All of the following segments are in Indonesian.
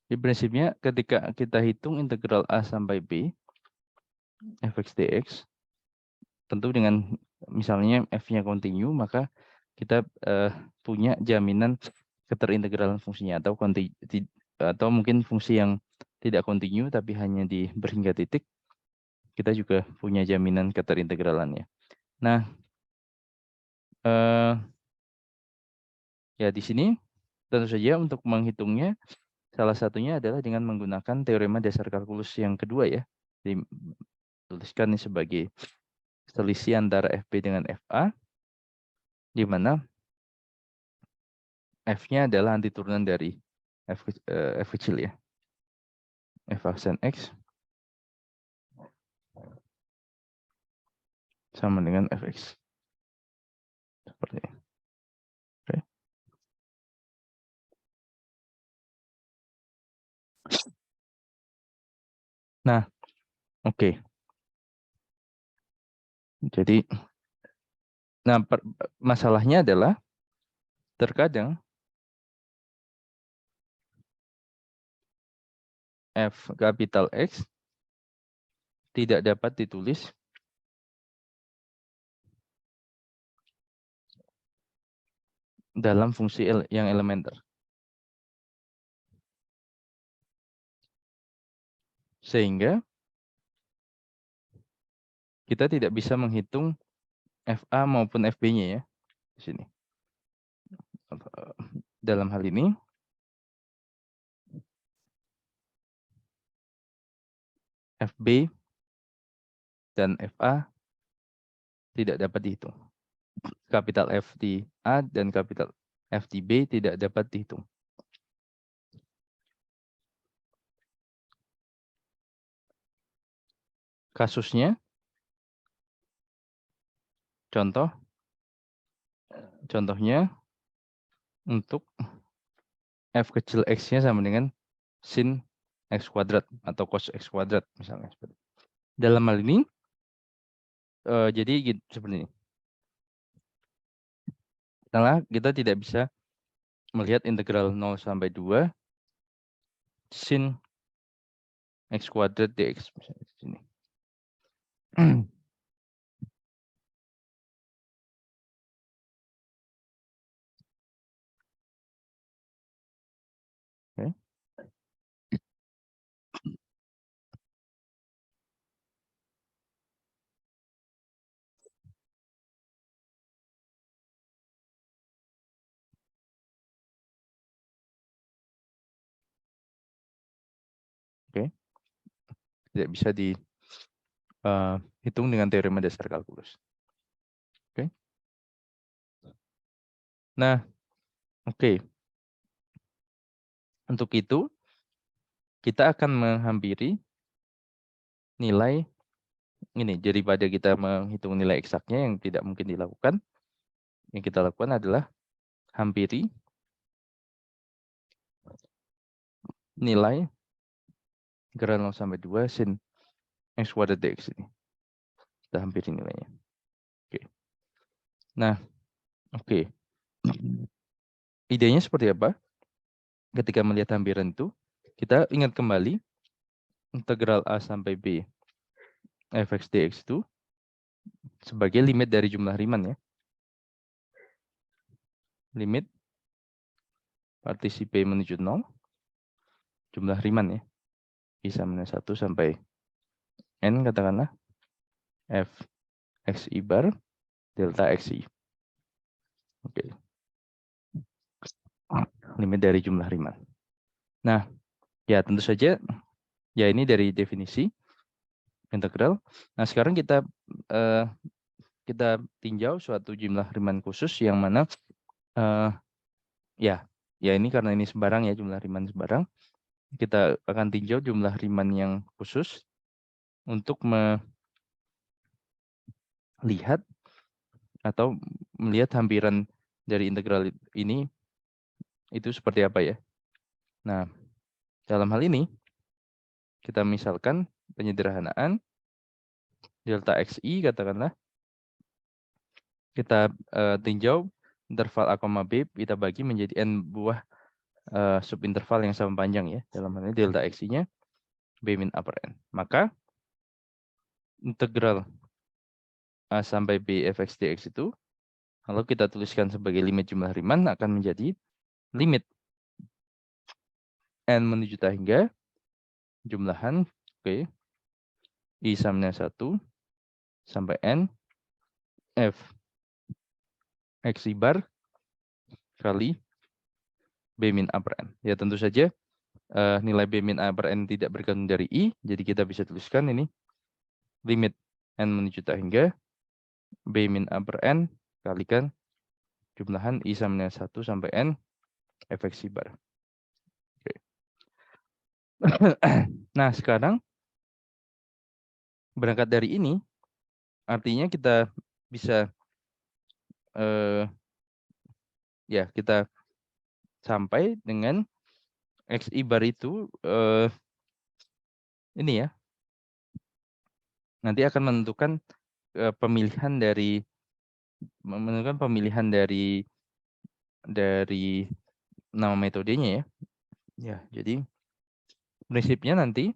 Di prinsipnya ketika kita hitung integral A sampai B, fx dx, tentu dengan misalnya f-nya kontinu, maka kita punya jaminan keterintegralan fungsinya, atau mungkin fungsi yang tidak kontinu tapi hanya di berhingga titik, kita juga punya jaminan keterintegralannya. Nah, ya di sini tentu saja untuk menghitungnya salah satunya adalah dengan menggunakan teorema dasar kalkulus yang kedua ya. Dituliskan ini sebagai selisih antara FB dengan FA, di mana F-nya adalah antiturunan dari F kecil ya. F aksen X sama dengan Fx. Seperti ini. Oke. Nah, oke. Jadi, nah masalahnya adalah terkadang F kapital X tidak dapat ditulis dalam fungsi yang elementer. Sehingga kita tidak bisa menghitung FA maupun FB-nya ya di sini. Dalam hal ini FB dan FA tidak dapat dihitung. Kapital F di A dan kapital F di B tidak dapat dihitung. Kasusnya, contohnya untuk F kecil X-nya sama dengan sin X kuadrat atau cos X kuadrat misalnya. Dalam hal ini, jadi seperti ini. Setelah kita tidak bisa melihat integral 0 sampai 2 sin X kuadrat dx misalnya di sini. Oke. Oke. Tidak bisa dihitung dengan teorema dasar kalkulus. Oke. Nah, oke. Untuk itu, kita akan menghampiri nilai ini. Daripada kita menghitung nilai eksaknya yang tidak mungkin dilakukan, yang kita lakukan adalah hampiri nilai integral 0 sampai 2 sin X kuadrat dx ini. Kita hampiri nilainya. Oke. Nah, oke. Idenya seperti apa? Ketika melihat hampiran itu, kita ingat kembali integral A sampai B fx dx itu sebagai limit dari jumlah Riemann ya. Limit partisi P menuju 0, jumlah Riemann ya. I sama dengan 1 sampai N katakanlah f xi bar delta xi. Oke. Limit dari jumlah Riemann. Nah, ya tentu saja ya ini dari definisi integral. Nah, sekarang kita tinjau suatu jumlah Riemann khusus yang mana ya ini karena ini sembarang ya, jumlah Riemann sembarang. Kita akan tinjau jumlah Riemann yang khusus untuk melihat atau melihat hampiran dari integral ini itu seperti apa ya. Nah, dalam hal ini kita misalkan penyederhanaan delta xi katakanlah kita tinjau interval A, B kita bagi menjadi n buah subinterval yang sama panjang ya. Dalam hal ini delta XI-nya B min upper N. Maka integral A sampai B fx dx itu kalau kita tuliskan sebagai limit jumlah Riemann akan menjadi limit N menuju tak hingga jumlahan I sama dengan 1 sampai N F XI bar kali B min upper N. Ya tentu saja nilai B min upper N tidak bergantung dari I. Jadi kita bisa tuliskan ini limit N menuju tak hingga B min upper N kalikan jumlahan I sama dengan 1 sampai N fx bar. Nah, sekarang berangkat dari ini, artinya kita bisa ya kita sampai dengan XI bar itu ini ya, nanti akan menentukan pemilihan dari nama metodenya ya. Ya, jadi prinsipnya nanti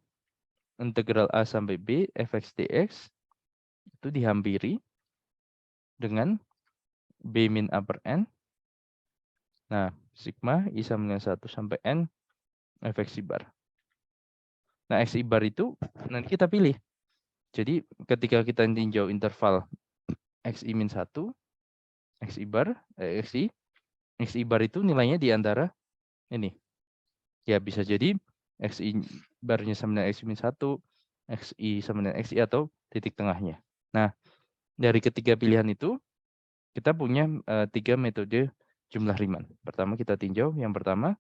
integral A sampai B fx dx itu dihampiri dengan B min upper N. Nah, sigma I sama dengan 1 sampai N fx bar. Nah, xi bar itu nanti kita pilih. Jadi ketika kita tinjau interval xi min 1, xi bar itu nilainya di antara ini. Ya bisa jadi xi barnya sama dengan xi min 1, xi sama dengan xi atau titik tengahnya. Nah, dari ketiga pilihan itu kita punya 3 metode jumlah Riemann. Pertama kita tinjau yang pertama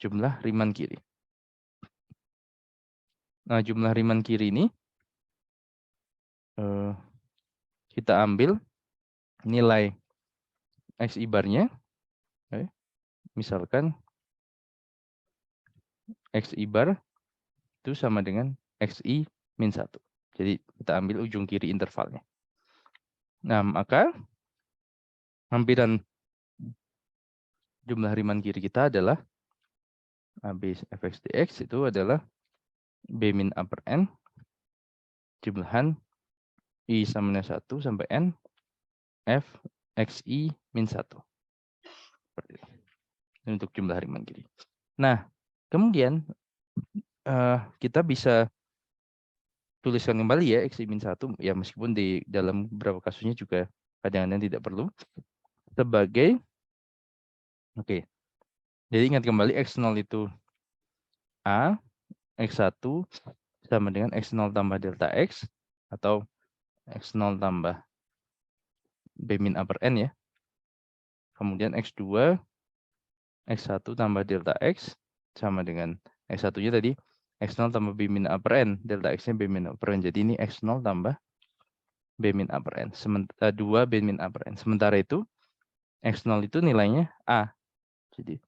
jumlah Riemann kiri. Nah, jumlah Riemann kiri ini kita ambil nilai xi barnya, misalkan xi bar itu sama dengan xi min 1. Jadi kita ambil ujung kiri intervalnya. Nah, maka hampiran jumlah Riemann kiri kita adalah AB fx dx itu adalah B min upper N jumlahan I sama dengan 1 sampai N F xi min 1. Seperti itu. Ini untuk jumlah Riemann kiri. Nah, kemudian kita bisa tuliskan kembali ya xi min 1 ya, meskipun di dalam beberapa kasusnya juga kadang-kadang tidak perlu sebagai jadi ingat kembali x0 itu A, x1 sama dengan x0 tambah delta x atau x0 tambah B min upper N ya. Kemudian x2 x1 tambah delta x sama dengan x1-nya tadi x0 tambah B min upper N, delta x-nya B min upper N. Jadi ini x0 tambah B min upper N. 2 B min upper N. Sementara itu x0 itu nilainya A. Jadi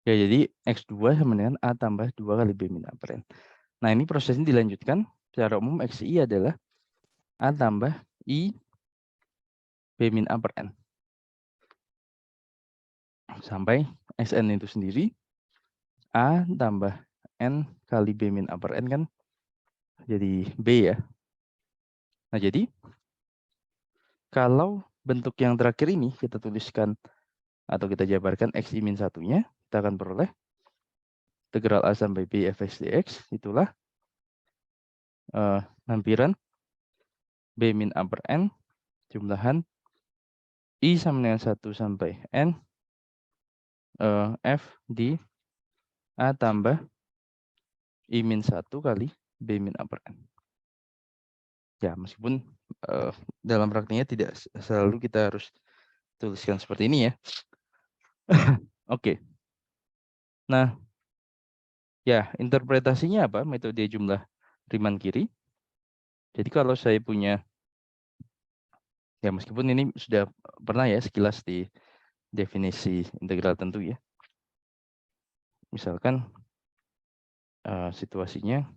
ya, jadi x2 sama dengan A tambah 2 kali B min upper N. Nah, ini prosesnya dilanjutkan. Secara umum xi adalah A tambah I B min upper N. sampai Sn itu sendiri A tambah N kali B min upper N kan jadi B ya. Nah, jadi kalau bentuk yang terakhir ini kita tuliskan atau kita jabarkan X min satunya, kita akan peroleh integral A sampai B fx dx, itulah lampiran B min upper N jumlahan I sama dengan 1 sampai N F di A tambah I min 1 kali B min upper N. Ya, meskipun dalam praktiknya tidak selalu kita harus tuliskan seperti ini ya. Oke. Nah, ya interpretasinya apa? Metode jumlah Riemann kiri. Jadi kalau saya punya, ya meskipun ini sudah pernah ya sekilas di definisi integral tentu ya. Misalkan situasinya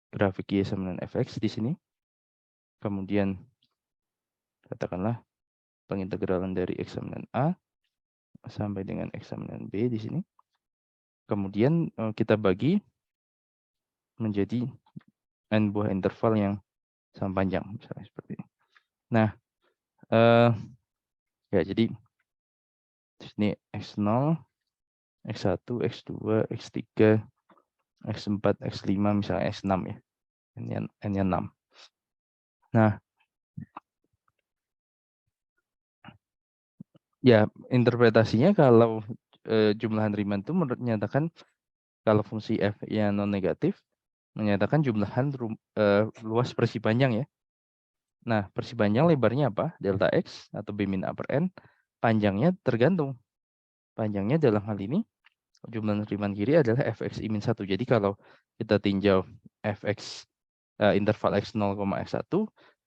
grafik Y sama dengan fx di sini. Kemudian katakanlah pengintegralan dari X sama dengan A sampai dengan X sama dengan B di sini. Kemudian kita bagi menjadi n buah interval yang sama panjang, misalnya seperti ini. Nah, ya jadi di sini X0, X1, X2, X3, X4, X5, misalnya X6 ya. N-nya 6. Nah, ya interpretasinya kalau jumlahan Riemann itu menyatakan kalau fungsi f-nya non negatif menyatakan jumlahan luas persegi panjang ya. Nah, persegi panjang lebarnya apa? Delta X atau B min upper N. Panjangnya tergantung. Panjangnya dalam hal ini jumlah Riemann kiri adalah fx I min 1. Jadi kalau kita tinjau fx interval x0, x1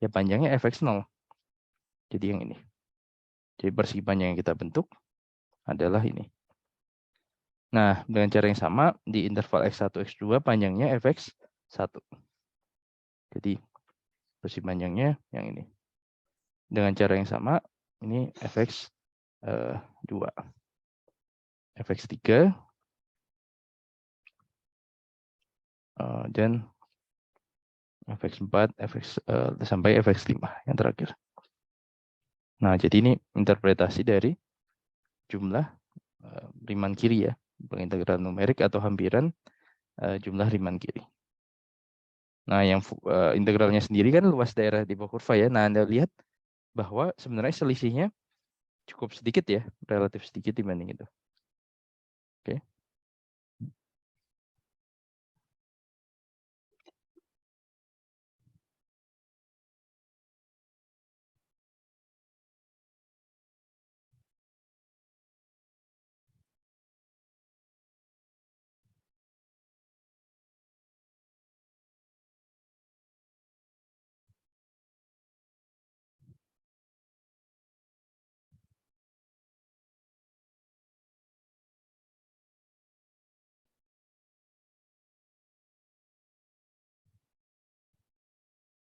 ya panjangnya fx0. Jadi yang ini. Jadi persegi panjang yang kita bentuk adalah ini. Nah, dengan cara yang sama di interval x1, x2 panjangnya fx1. Jadi persegi panjangnya yang ini. Dengan cara yang sama ini fx2. fx3 dan fx4, sampai fx5 yang terakhir. Nah, jadi ini interpretasi dari jumlah Riemann kiri ya, pengintegral numerik atau hampiran jumlah Riemann kiri. Nah, yang integralnya sendiri kan luas daerah di bawah kurva ya. Nah, Anda lihat bahwa sebenarnya selisihnya cukup sedikit ya, relatif sedikit dibanding itu. Oke.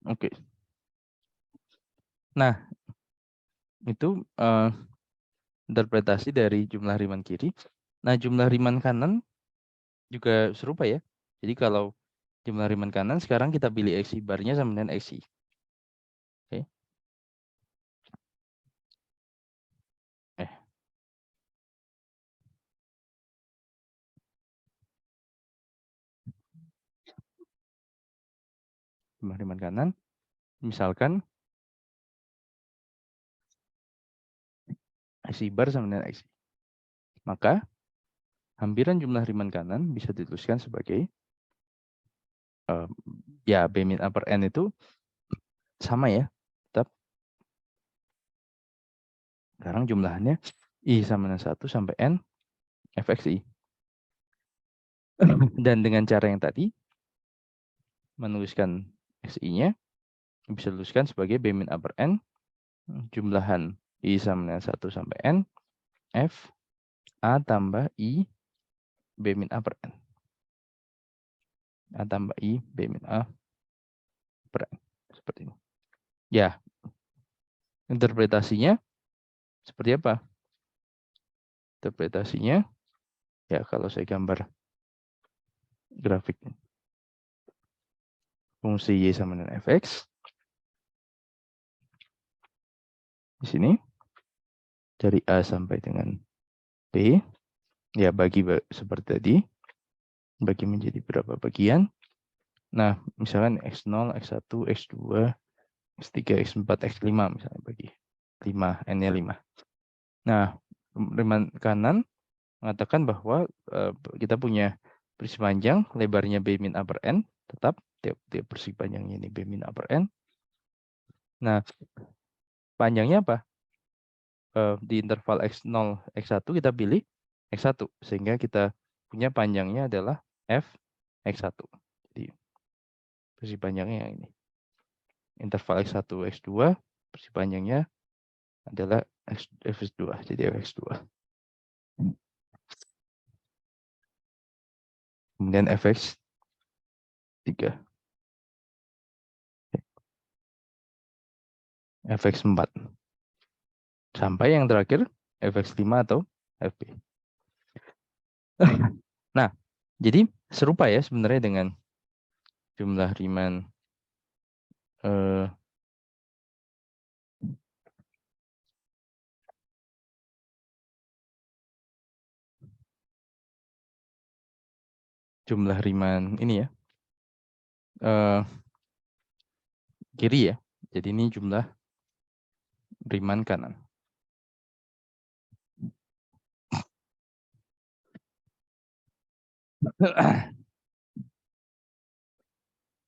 Oke. Nah, itu interpretasi dari jumlah Riemann kiri. Nah, jumlah Riemann kanan juga serupa ya. Jadi kalau jumlah Riemann kanan sekarang kita pilih Xi barnya sama dengan Xi. Oke. Jumlah Riemann kanan misalkan Xi bar sama dengan Xi. Maka hampiran jumlah Riemann kanan bisa dituliskan sebagai ya B min upper N itu sama ya. Tetap sekarang jumlahannya I sama dengan 1 sampai N fxi. Dan dengan cara yang tadi menuliskan xi-nya bisa dituliskan sebagai B min upper N jumlahan I sama dengan 1 sampai N F A tambah I B min upper N. A tambah I B min A upper N. Seperti ini. Ya, interpretasinya seperti apa? interpretasinya, ya kalau saya gambar grafik fungsi Y sama dengan fx, di sini dari A sampai dengan B, ya bagi seperti tadi, bagi menjadi berapa bagian. Nah, misalkan X0, X1, X2, X3, X4, X5 misalnya bagi 5, N-nya 5. Nah, rima kanan mengatakan bahwa kita punya persegi panjang, lebarnya B min A per N, tetap tiap persegi panjangnya ini B min A per N. Nah, panjangnya apa? Di interval X0, X1 kita pilih X1, sehingga kita punya panjangnya adalah F X1. Jadi, persegi panjangnya yang ini. Interval X1, X2, persegi panjangnya adalah Fx2, jadi Fx2. Kemudian Fx3. Fx4. Sampai yang terakhir Fx5 atau Fp. Nah, jadi serupa ya sebenarnya dengan jumlah Riemann jumlah Riemann ini ya. Kiri ya. Jadi ini jumlah Riemann kanan.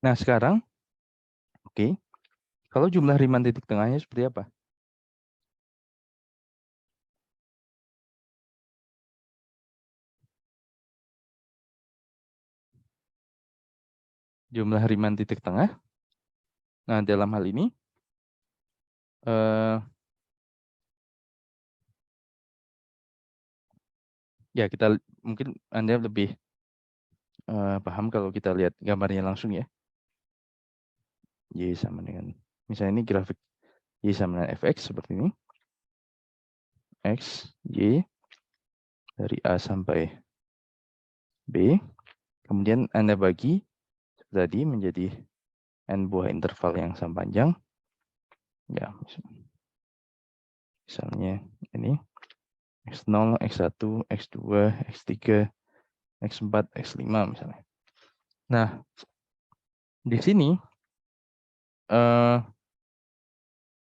Nah, sekarang oke. Kalau jumlah Riemann titik tengahnya seperti apa? Jumlah Riemann titik tengah. Nah, dalam hal ini ya kita mungkin Anda lebih paham kalau kita lihat gambarnya langsung ya. Y sama dengan, misalnya ini grafik Y sama dengan Fx seperti ini. X, Y, dari A sampai B. Kemudian Anda bagi tadi menjadi N buah interval yang sama panjang. Ya, misalnya ini X0, X1, X2, X3, X4, X5 misalnya. Nah, di sini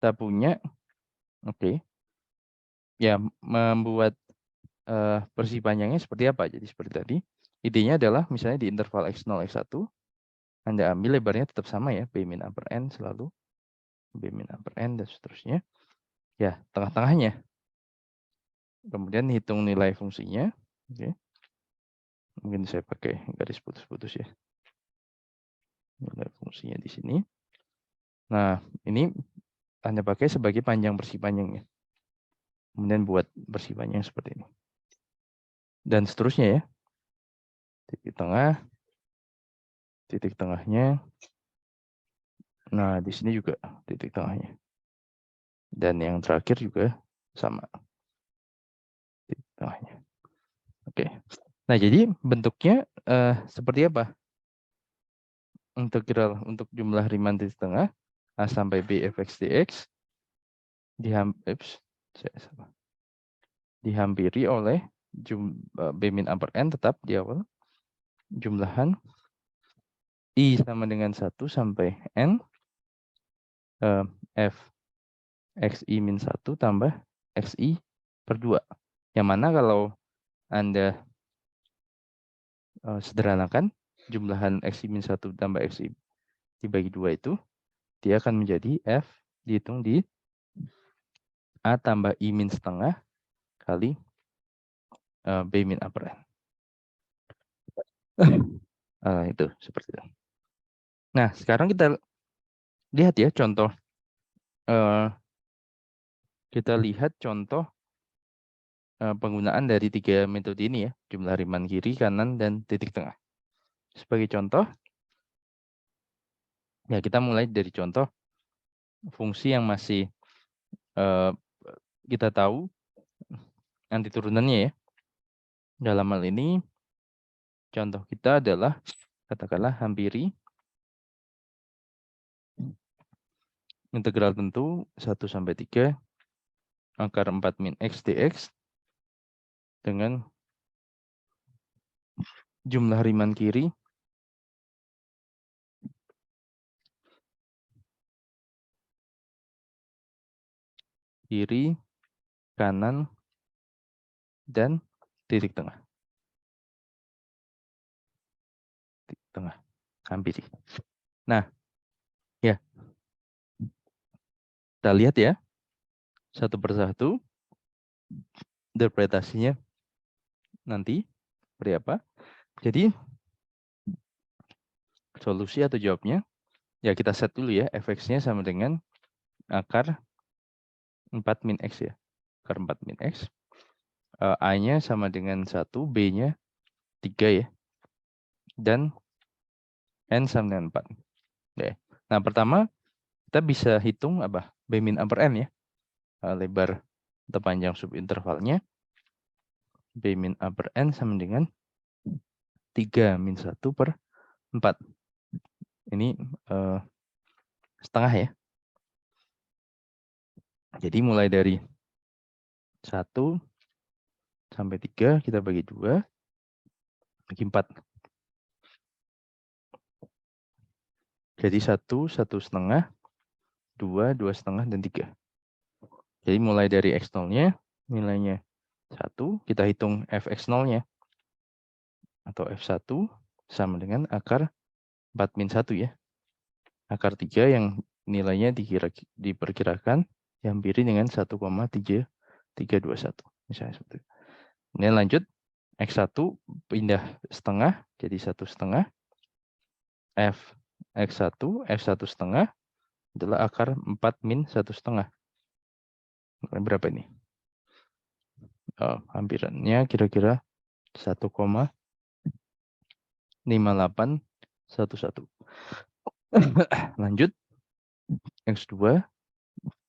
kita punya, oke, ya membuat persegi panjangnya seperti apa. Jadi seperti tadi, idenya adalah misalnya di interval X0, X1, Anda ambil lebarnya tetap sama ya, B min A per N selalu, B min A per N dan seterusnya. Ya, tengah-tengahnya. Kemudian hitung nilai fungsinya. Oke. Mungkin saya pakai garis putus-putus ya. Nilai fungsinya di sini. Nah, ini Anda pakai sebagai panjang persegi panjangnya. Kemudian buat persegi panjang seperti ini. Dan seterusnya ya. Titik tengahnya. Nah, di sini juga titik tengahnya. Dan yang terakhir juga sama. Titik tengahnya. Oke. Nah, jadi bentuknya seperti apa? Integral untuk jumlah Riemann titik tengah A sampai B fx dx dihampiri oleh B min A per N tetap di awal. Jumlahan I sama dengan 1 sampai N F XI min 1 tambah XI per 2. Yang mana kalau Anda sederhanakan, jumlahan XI min 1 tambah XI dibagi 2 itu, dia akan menjadi F dihitung di A tambah I min setengah kali B min A per N. Itu seperti itu. Nah, sekarang kita lihat ya contoh. Kita lihat contoh penggunaan dari 3 metode ini ya, jumlah Riemann kiri, kanan, dan titik tengah. Sebagai contoh, ya kita mulai dari contoh fungsi yang masih kita tahu anti turunannya ya. Dalam hal ini, contoh kita adalah, katakanlah hampiri integral tentu 1 sampai 3 akar 4 min X dx dengan jumlah Riemann kiri kanan, dan titik tengah. Titik tengah, hampiri. Nah, ya, kita lihat ya, satu persatu, interpretasinya nanti seperti apa. Jadi, solusi atau jawabnya, ya kita set dulu ya, fx-nya sama dengan akar 4 min X ya. Akar 4 min X. A-nya sama dengan 1, B-nya 3 ya. Dan N sama dengan 4. Oke. Nah, pertama kita bisa hitung apa? B min upper N ya. Lebar atau panjang subintervalnya. B min upper N sama dengan 3 min 1 per 4. Ini setengah ya. Jadi mulai dari 1 sampai 3 kita bagi 2, bagi 4. Jadi 1, 1,5, 2, 2,5, dan 3. Jadi mulai dari X0-nya, nilainya 1, kita hitung Fx0-nya. Atau F1 sama dengan akar 4 min 1 ya. Akar 3 yang nilainya diperkirakan hampiri dengan 1,3321. Misalnya seperti itu. Kemudian lanjut, X1 pindah setengah, jadi 1,5. F1 setengah adalah akar 4 min 1,5. Berapa ini? Hampirannya kira-kira 1,5811. Lanjut, X2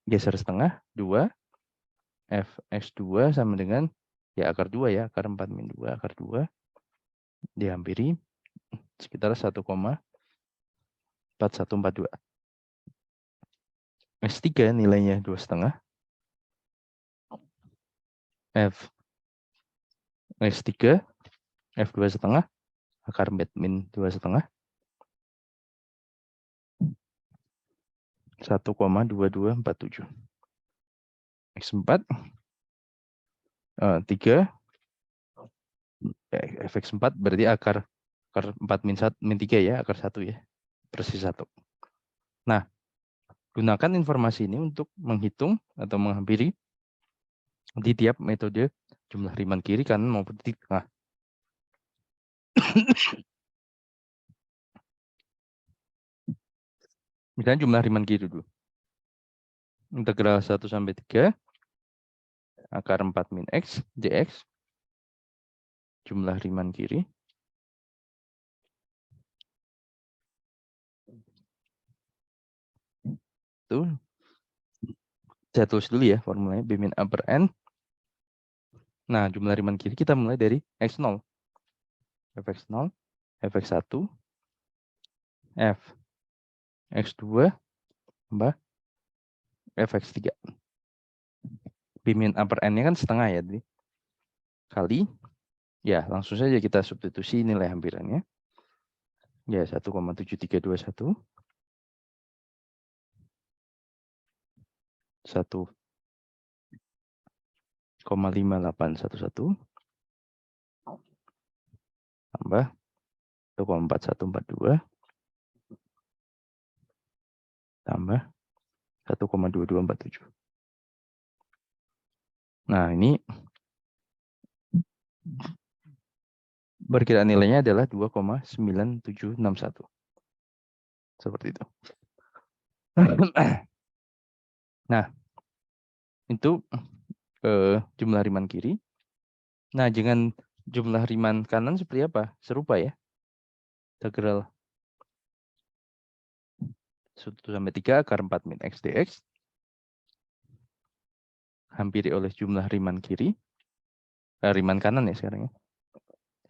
geser setengah, 2. Fx2 sama dengan ya akar 2 ya, akar 4 min 2, akar 2 dihampiri sekitar 1,4142. X3 nilainya 2,5. X3 F2 setengah akar 4 min 2,5 1,2247. X4 3 Fx4 berarti akar 4 min 1 min 3 ya, akar 1 ya, persis 1. Nah, gunakan informasi ini untuk menghitung atau menghampiri di tiap metode jumlah Riemann kiri kanan maupun titik tengah. Misalnya jumlah Riemann kiri dulu. Integral 1 sampai 3 akar 4 min X dx jumlah Riemann kiri itu saya tulis dulu ya formulanya B min upper N. Nah, jumlah Riemann kiri kita mulai dari X0. Fx0, Fx1, F X2 tambah Fx3. B min upper N-nya kan setengah ya, jadi kali ya langsung saja kita substitusi nilai hampirannya. Ya 1,7321 1,5811 tambah 1,4142 tambah 1,2247. Nah, ini perkiraan nilainya adalah 2,9761. Seperti itu. Nah, itu jumlah Riemann kiri. Nah, dengan jumlah Riemann kanan seperti apa? Serupa ya. Integral 1 sampai 3 akar 4 min X dx hampiri oleh jumlah Riemann kiri. Riemann kanan ya sekarang ya.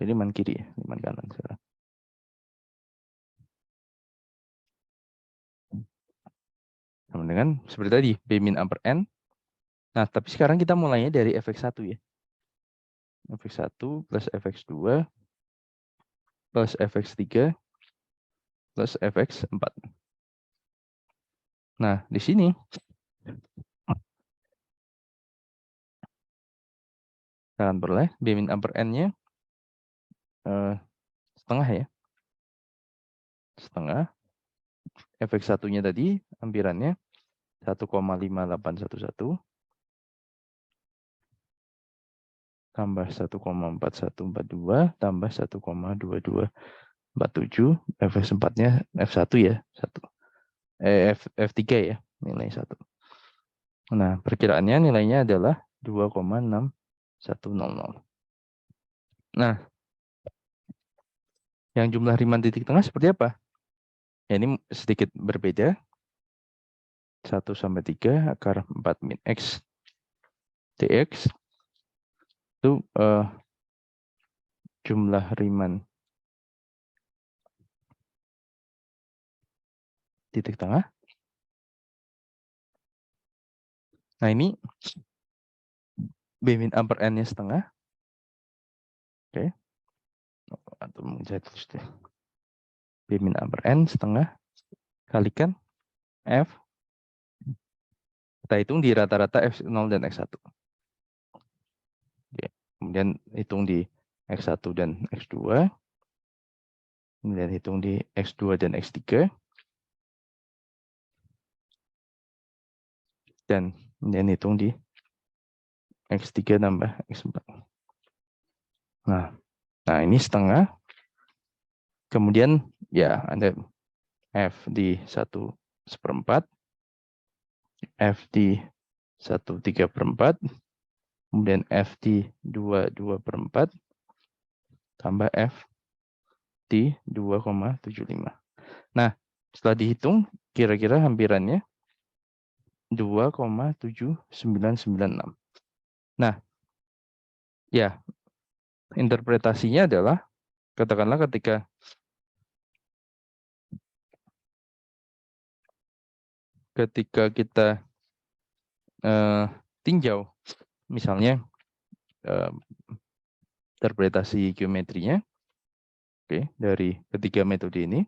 Jadi Riemann kiri ya, Riemann kanan sekarang. Sama dengan seperti tadi, B min upper N. Nah, tapi sekarang kita mulainya dari fx1 ya. fx1 plus fx2 plus fx3 plus fx4. Nah, di sini kalian peroleh B min upper N-nya setengah ya. Setengah. fx1-nya tadi ampirannya 1,5811 tambah 1,4142 tambah 1,2247. fx4-nya f1 ya, f3 ya, nilai 1. Nah, perkiraannya nilainya adalah 2,6100. Nah, yang jumlah Riemann titik tengah seperti apa? Ya, ini sedikit berbeda. 1 sampai 3 akar 4 min X dx itu jumlah Riemann titik tengah. Nah, ini B min upper N-nya setengah. Oke. Atau menjadi B min upper N setengah kalikan F. Kita hitung di rata-rata F0 dan X1. Oke. Kemudian hitung di X1 dan X2. Kemudian hitung di X2 dan X3. Dan kemudian hitung di X3 tambah X4. Nah, ini setengah. Kemudian ya ada F di 1/4. F di 1/3/4. Kemudian F di 2/4. Tambah F di 2,75. Nah, setelah dihitung, kira-kira hampirannya 2,7996. Nah, ya, interpretasinya adalah, katakanlah ketika kita tinjau, misalnya interpretasi geometrinya, oke, dari ketiga metode ini.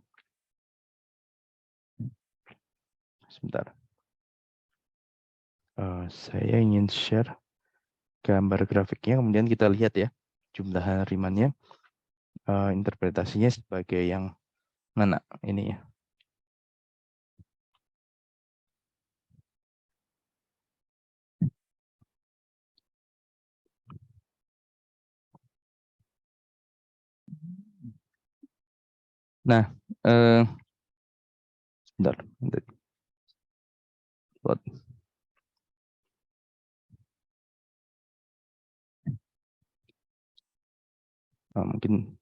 Sebentar. Saya ingin share gambar grafiknya, kemudian kita lihat ya jumlah Riemann-nya, interpretasinya sebagai yang mana ini ya. Nah, sebentar. Mungkin.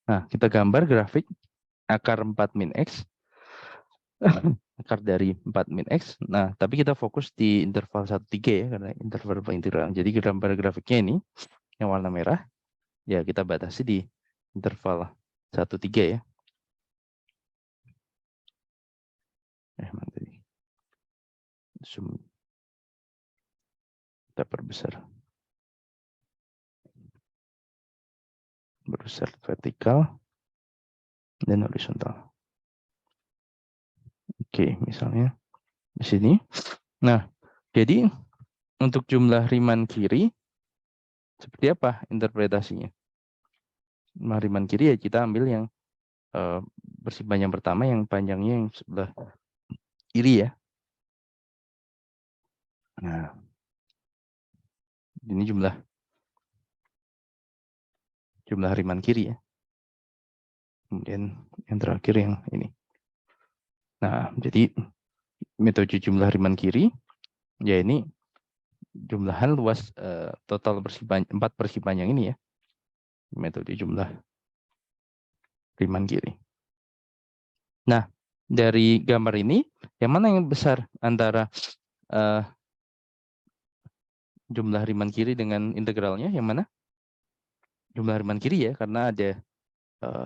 Nah, kita gambar grafik akar 4 min X. Akar dari 4 min X. Nah, tapi kita fokus di interval 1,3 ya, karena interval integral. Jadi gambar grafiknya ini, yang warna merah, ya kita batasi di interval 1,3 ya. Zoom. Kita perbesar. Berbesar vertikal dan horizontal. Oke, misalnya di sini. Nah, jadi untuk jumlah Riemann kiri seperti apa interpretasinya? Nah, Riemann kiri ya kita ambil yang bersih panjang pertama, yang panjangnya yang sebelah kiri ya. Nah, ini jumlah Riemann kiri ya. Kemudian yang terakhir yang ini. Nah, jadi metode jumlah Riemann kiri, ya ini jumlahan luas total 4 bersih panjang ini ya. Metode jumlah Riemann kiri. Nah, dari gambar ini, yang mana yang besar antara jumlah Riemann kiri dengan integralnya? Yang mana? jumlah hariman kiri ya, karena ada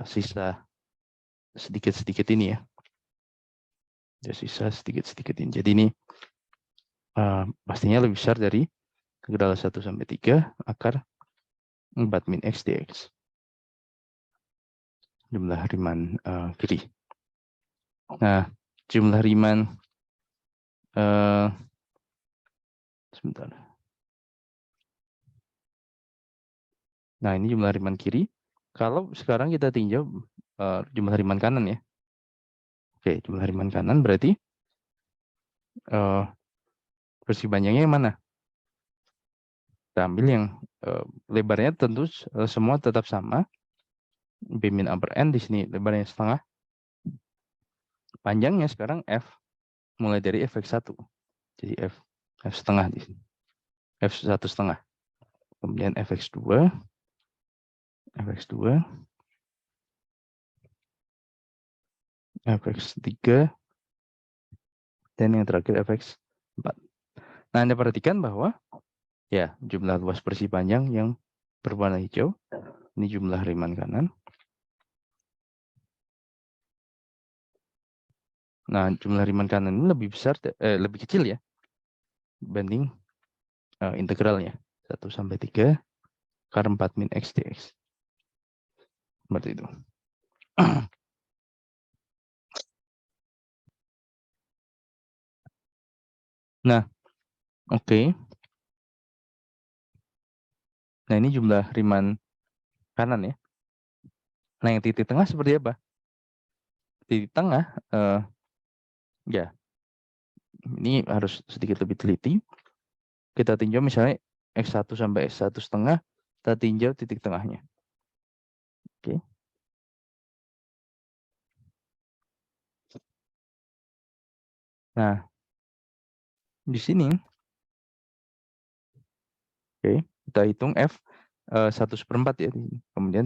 sisa sedikit-sedikit ini ya. Ada sisa sedikit-sedikit ini. Jadi ini pastinya lebih besar dari integral 1 sampai 3 akar 4 min X dx. Jumlah hariman kiri. Nah, jumlah hariman sebentar. Nah, ini jumlah hariman kiri. Kalau sekarang kita tinjau jumlah hariman kanan ya. Oke, jumlah hariman kanan berarti versi panjangnya yang mana? Kita ambil yang lebarnya tentu semua tetap sama. B min upper N di sini lebarnya setengah. Panjangnya sekarang F mulai dari Fx1. Jadi F setengah di sini. F1 setengah. Kemudian Fx2, Fx2, Fx3, dan yang terakhir Fx4. Nah, Anda perhatikan bahwa ya jumlah luas versi panjang yang berwarna hijau. Ini jumlah hariman kanan. Nah, jumlah hariman kanan ini lebih besar, lebih kecil ya, dibanding integralnya. 1 sampai 3 akar 4 min X dx. Seperti itu. Nah, oke. Nah, ini jumlah hariman kanan ya. Nah, yang titik tengah seperti apa? Titik tengah, ya, ini harus sedikit lebih teliti. Kita tinjau misalnya X1 sampai X1 setengah, kita tinjau titik tengahnya. Oke. Nah, di sini, oke, kita hitung F 1/4 ya. Kemudian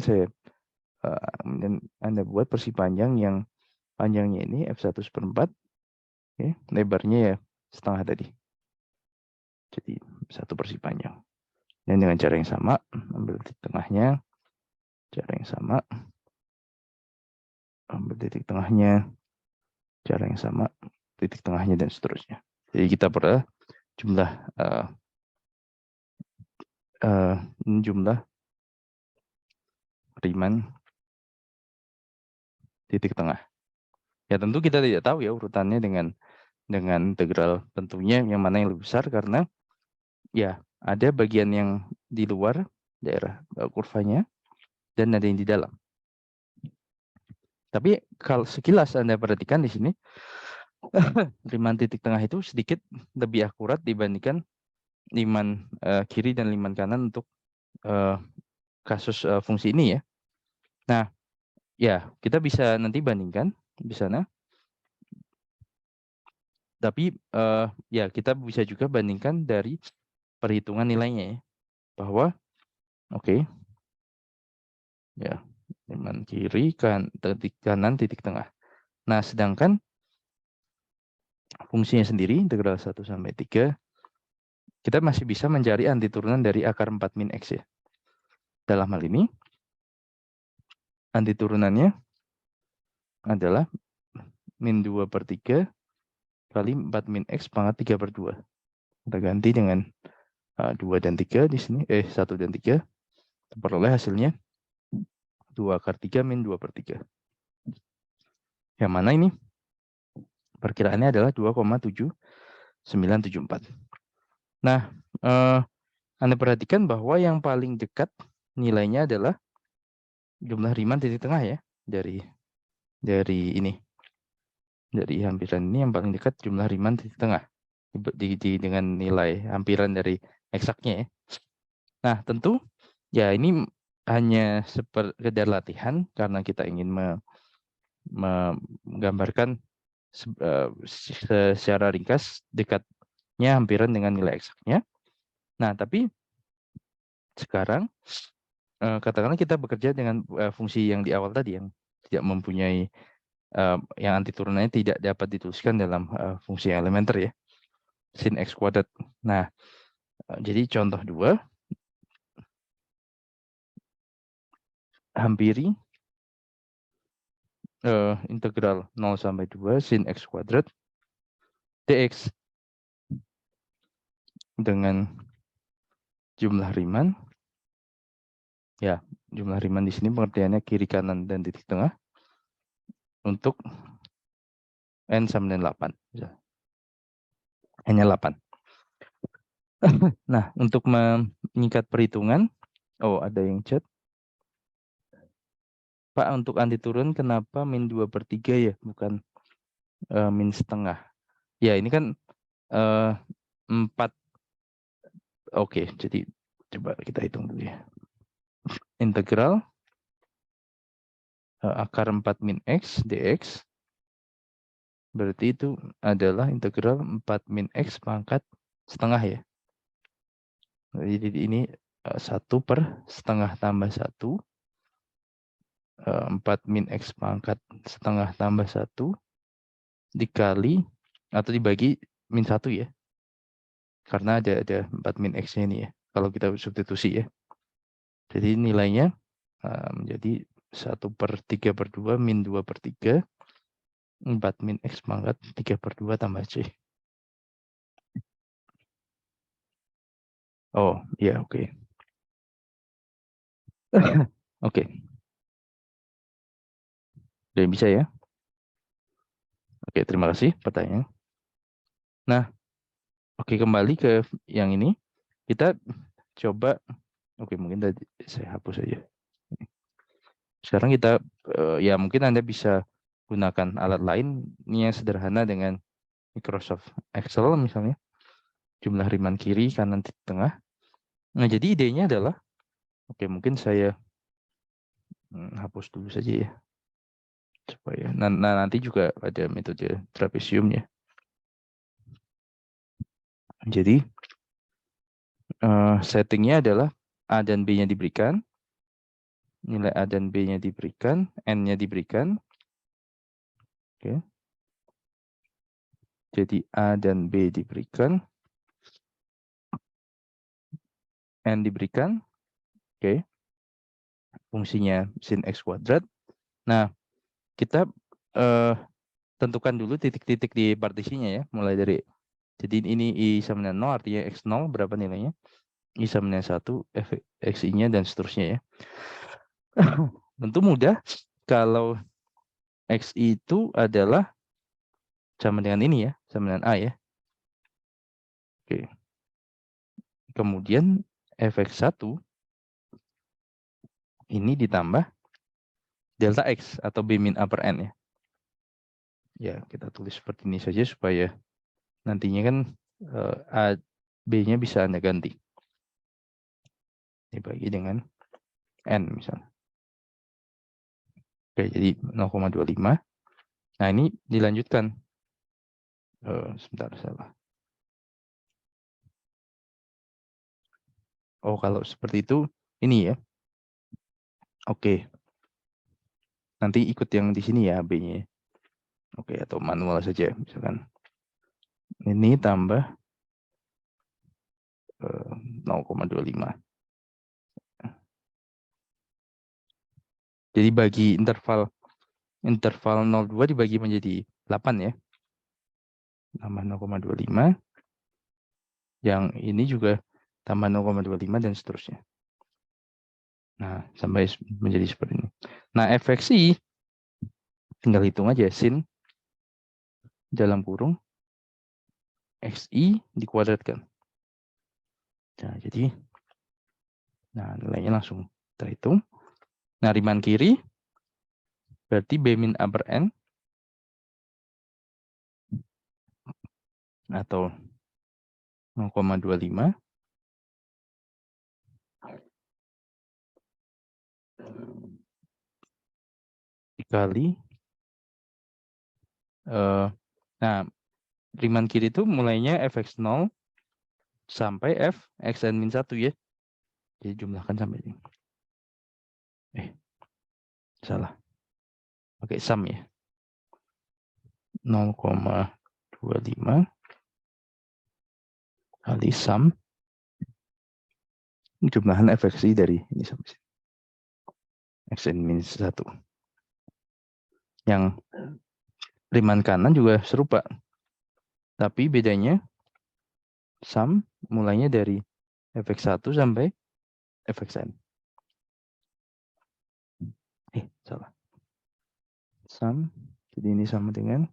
kemudian Anda buat versi panjang yang panjangnya ini F1/4, oke, lebarnya ya setengah tadi. Jadi 1 versi panjang. Dan dengan cara yang sama, ambil titik tengahnya, cara yang sama, ambil titik tengahnya, cara yang sama, titik tengahnya, dan seterusnya. Jadi kita peroleh jumlah jumlah hariman titik tengah. Ya tentu kita tidak tahu ya urutannya dengan integral tentunya yang mana yang lebih besar, karena ya ada bagian yang di luar daerah kurvanya dan ada yang di dalam. Tapi kalau sekilas Anda perhatikan di sini, hariman titik tengah itu sedikit lebih akurat dibandingkan liman kiri dan liman kanan untuk kasus fungsi ini ya. Nah, ya kita bisa nanti bandingkan di sana. Tapi ya kita bisa juga bandingkan dari perhitungan nilainya ya. Bahwa oke, ya liman kiri kan titik kanan titik tengah. Nah, sedangkan fungsinya sendiri integral 1 sampai 3 kita masih bisa mencari anti turunan dari akar 4 min X ya. Dalam hal ini anti turunannya adalah min 2/3 kali 4 min X pangkat 3/2. Kita ganti dengan 2 dan 3 di sini, 1 dan 3. Kita peroleh hasilnya 2 akar 3 min 2/3. Yang mana ini perkiraannya adalah 2,7974. Nah, Anda perhatikan bahwa yang paling dekat nilainya adalah jumlah hariman titik tengah ya, dari ini. Dari hampiran ini yang paling dekat jumlah hariman titik tengah dengan nilai hampiran dari eksaknya ya. Nah, tentu ya ini hanya sekedar latihan karena kita ingin menggambarkan secara ringkas dekatnya hampiran dengan nilai eksaknya. Nah, tapi sekarang katakanlah kita bekerja dengan fungsi yang di awal tadi yang tidak mempunyai yang anti turunannya tidak dapat dituliskan dalam fungsi elementer ya, sin x kuadrat. Nah, jadi contoh 2, hampiri integral 0 sampai 2 sin x kuadrat dx dengan jumlah Riemann. Ya, jumlah Riemann di sini pengertiannya kiri kanan dan titik tengah untuk n sama dengan 8. Hanya 8. Nah, untuk menyingkat perhitungan, ada yang chat. Pak, untuk anti turun kenapa min 2/3 ya, bukan min setengah? Ya, ini kan 4. Oke, jadi coba kita hitung dulu ya. Integral akar 4 min x dx. Berarti itu adalah integral 4 min x pangkat setengah ya. Jadi ini 1/setengah tambah 1. 4 min x pangkat setengah tambah 1 dikali atau dibagi min 1 ya. Karena ada 4 min x-nya ini ya. Kalau kita substitusi ya. Jadi nilainya menjadi 1/3/2 min 2/3. 4 min x pangkat 3/2 tambah c. Oh, iya, oke. Oke. Udah bisa ya? Oke, terima kasih pertanyaan. Nah, oke, kembali ke yang ini. Kita coba, oke, mungkin tadi saya hapus saja. Sekarang kita, ya mungkin Anda bisa gunakan alat lain yang sederhana dengan Microsoft Excel misalnya. Jumlah Riemann kiri, kanan, titik tengah. Nah, jadi idenya adalah, oke, mungkin saya hapus dulu saja ya. Supaya, nah nanti juga ada metode trapesium ya. Jadi, settingnya adalah A dan B-nya diberikan. Nilai A dan B-nya diberikan, N-nya diberikan. Oke. Jadi A dan B diberikan, N diberikan. Oke. Fungsinya sin x kuadrat. Nah, kita tentukan dulu titik-titik di partisinya ya, mulai dari, jadi ini I sama dengan 0, artinya x0 berapa nilainya, I sama dengan 1, xi-nya dan seterusnya ya. Tentu mudah kalau xi itu adalah sama dengan ini ya, sama dengan A ya. Oke. Kemudian fx1 ini ditambah delta x atau b min a per n ya. Ya, kita tulis seperti ini saja supaya nantinya kan B-nya bisa Anda ganti. Dibagi dengan N misalnya. Oke, jadi 0,25. Nah, ini dilanjutkan. Sebentar, salah. Oh, kalau seperti itu, ini ya. Oke. Nanti ikut yang di sini ya, B-nya. Oke, atau manual saja. Misalkan ini tambah 0,25. Jadi bagi interval 0,2 dibagi menjadi 8 ya. Tambah 0,25. Yang ini juga tambah 0,25 dan seterusnya. Nah, sampai menjadi seperti ini. Nah, fxi tinggal hitung aja sin dalam kurung xi dikuadratkan. Nah, jadi nilainya langsung terhitung. Nah, Riemann kiri berarti B min A per N atau 0,25 dikali nah, Riemann kiri itu mulainya fx0 sampai f xn min 1 ya. Jadi jumlahkan sampai ini. Salah. Pakai sum ya. 0,25 kali sum jumlahan fxi dari ini sampai sini. xn minus 1. Yang Riemann kanan juga serupa. Tapi bedanya sum mulainya dari fx1 sampai fxn. Salah. Sum, jadi ini sama dengan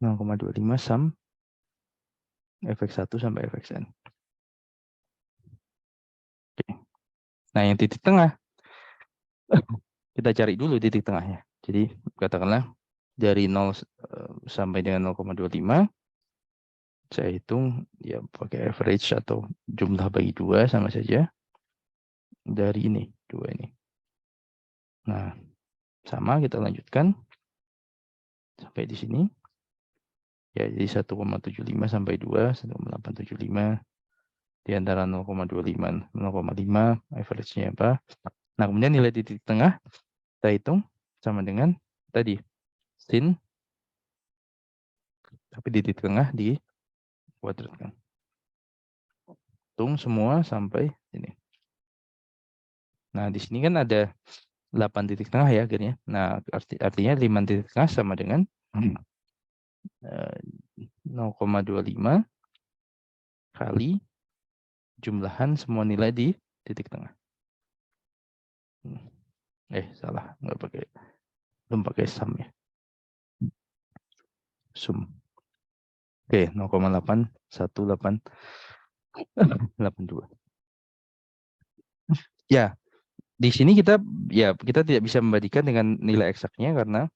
0,25 sum fx1 sampai fxn. Oke. Nah, yang titik tengah, kita cari dulu titik tengahnya. Jadi, katakanlah dari 0 sampai dengan 0,25, saya hitung ya pakai average atau jumlah bagi 2 sama saja. Dari ini, 2 ini. Nah, sama kita lanjutkan sampai di sini. Ya, jadi 1,75 sampai 2, 1,875 di antara 0,25 0,5 average-nya apa. Nah, kemudian nilai titik tengah kita hitung sama dengan tadi sin, tapi di titik tengah di kuadratkan. Hitung semua sampai sini. Nah, di sini kan ada 8 titik tengah ya akhirnya. Nah, artinya 5 titik tengah sama dengan 0,25 kali jumlahan semua nilai di titik tengah. Salah, belum pakai sum ya. Sum. Oke, 0,8182. Ya, di sini kita tidak bisa membandingkan dengan nilai eksaknya karena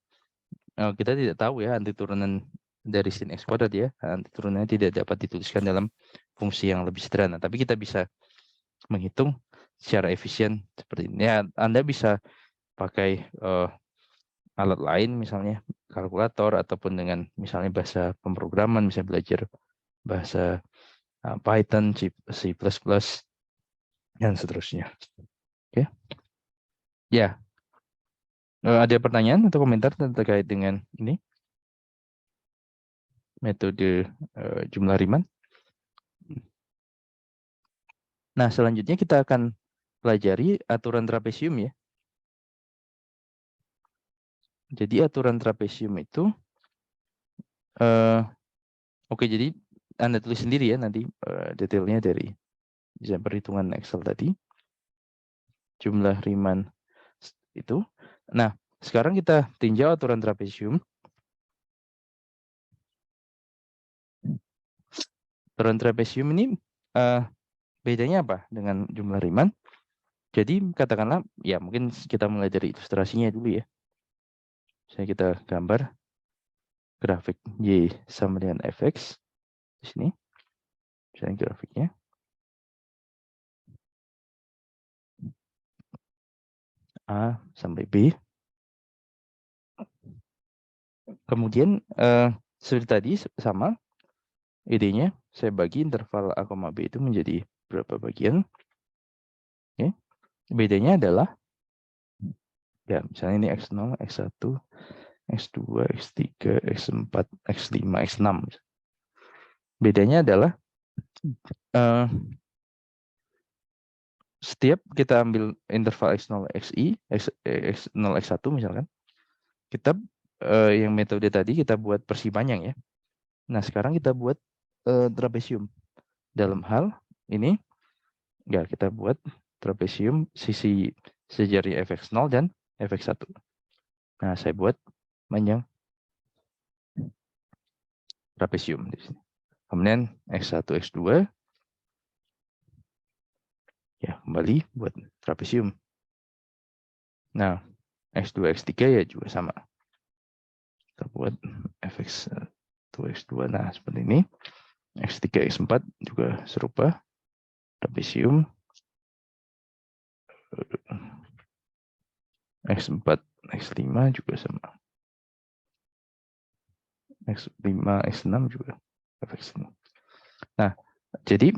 kita tidak tahu ya anti turunan dari sin x kuadrat ya. Anti turunannya tidak dapat dituliskan dalam fungsi yang lebih sederhana, tapi kita bisa menghitung secara efisien seperti ini. Ya, Anda bisa pakai alat lain misalnya kalkulator ataupun dengan misalnya bahasa pemrograman, misalnya belajar bahasa Python, C++, dan seterusnya. Oke. Ya. Ada pertanyaan atau komentar terkait dengan ini? Metode jumlah Riemann. Nah, selanjutnya kita akan pelajari aturan trapesium ya. Jadi aturan trapesium itu oke, jadi Anda tulis sendiri ya nanti detailnya dari bisa perhitungan Excel tadi. Jumlah Riemann itu. Nah, sekarang kita tinjau aturan trapesium. Aturan trapesium ini bedanya apa dengan jumlah Riemann? Jadi katakanlah ya mungkin kita mulai dari ilustrasinya dulu ya. Saya kita gambar grafik Y sama dengan fx di sini. Misalnya grafiknya A sampai B. Kemudian seperti tadi sama idenya, saya bagi interval A, B itu menjadi berapa bagian. Oke. Bedanya adalah ya misalnya ini X0, X1, X2, X3, X4, X5, X6. Bedanya adalah setiap kita ambil interval X0, XI, X0, X1 misalkan, kita yang metode tadi kita buat persegi panjang ya. Nah, sekarang kita buat trapesium. Dalam hal ini, ya kita buat trapesium sisi sejari fx0 dan fx1. Nah, saya buat panjang trapesium di sini. Kemudian x1, x2, ya kembali buat trapesium. Nah, x2, x3 ya juga sama. Kita buat fx1, x2, nah seperti ini. X3, X4 juga serupa. Trapesium. X4, X5 juga sama. X5, X6 juga fx1. Nah, jadi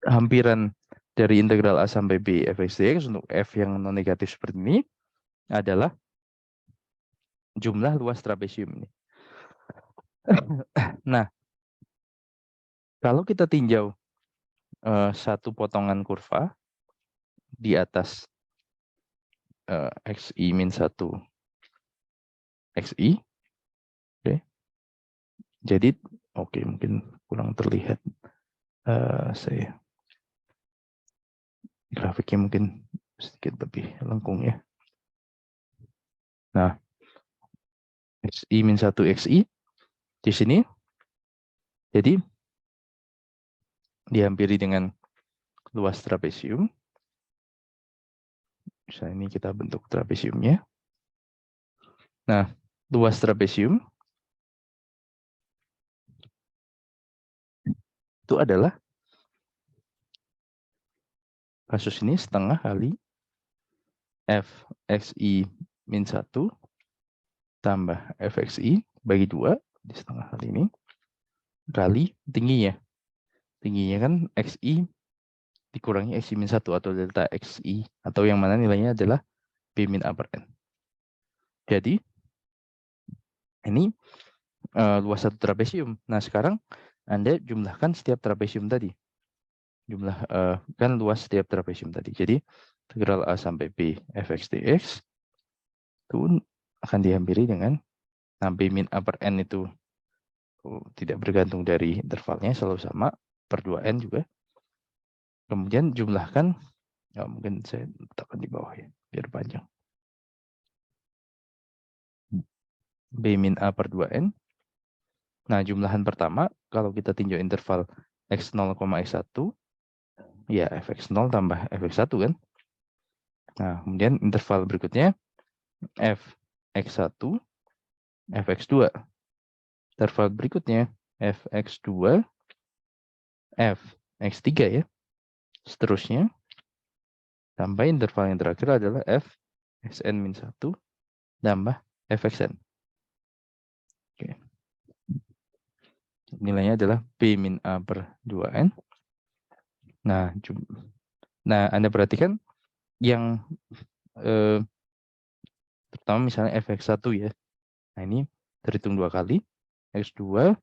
hampiran dari integral A sampai B fx untuk f yang non negatif seperti ini adalah jumlah luas trapesium ini. Nah, kalau kita tinjau satu potongan kurva di atas XI min 1 XI. Oke. Jadi, oke, mungkin kurang terlihat. Saya grafiknya mungkin sedikit lebih lengkung ya. Nah, XI min 1 XI di sini. Jadi, dihampiri dengan luas trapesium. Misalnya ini kita bentuk trapesiumnya. Nah, luas trapesium itu adalah kasus ini setengah kali FXI min 1 tambah FXI bagi 2 di setengah kali ini kali tingginya. Tingginya kan XI dikurangi XI min 1 atau delta XI, atau yang mana nilainya adalah B min A per N. Jadi, ini luas satu trapesium. Nah, sekarang Anda jumlahkan setiap trapesium tadi. Jumlah kan luas setiap trapesium tadi. Jadi, integral A sampai B fx dx itu akan dihampiri dengan B min A per N itu tidak bergantung dari intervalnya, selalu sama, per 2N juga. Kemudian jumlahkan, mungkin saya letakkan di bawah ya, biar panjang. B min A per 2N. Nah, jumlahan pertama, kalau kita tinjau interval X0, X1, ya fx0 tambah fx1 kan. Nah, kemudian interval berikutnya, fx1, fx2. Interval berikutnya, fx2, fx3 ya. Seterusnya, sampai interval yang terakhir adalah fxn-1 tambah fxn. Oke. Nilainya adalah B min A per 2N. Nah, Anda perhatikan yang pertama misalnya fx1 ya. Nah, ini terhitung 2 kali. X2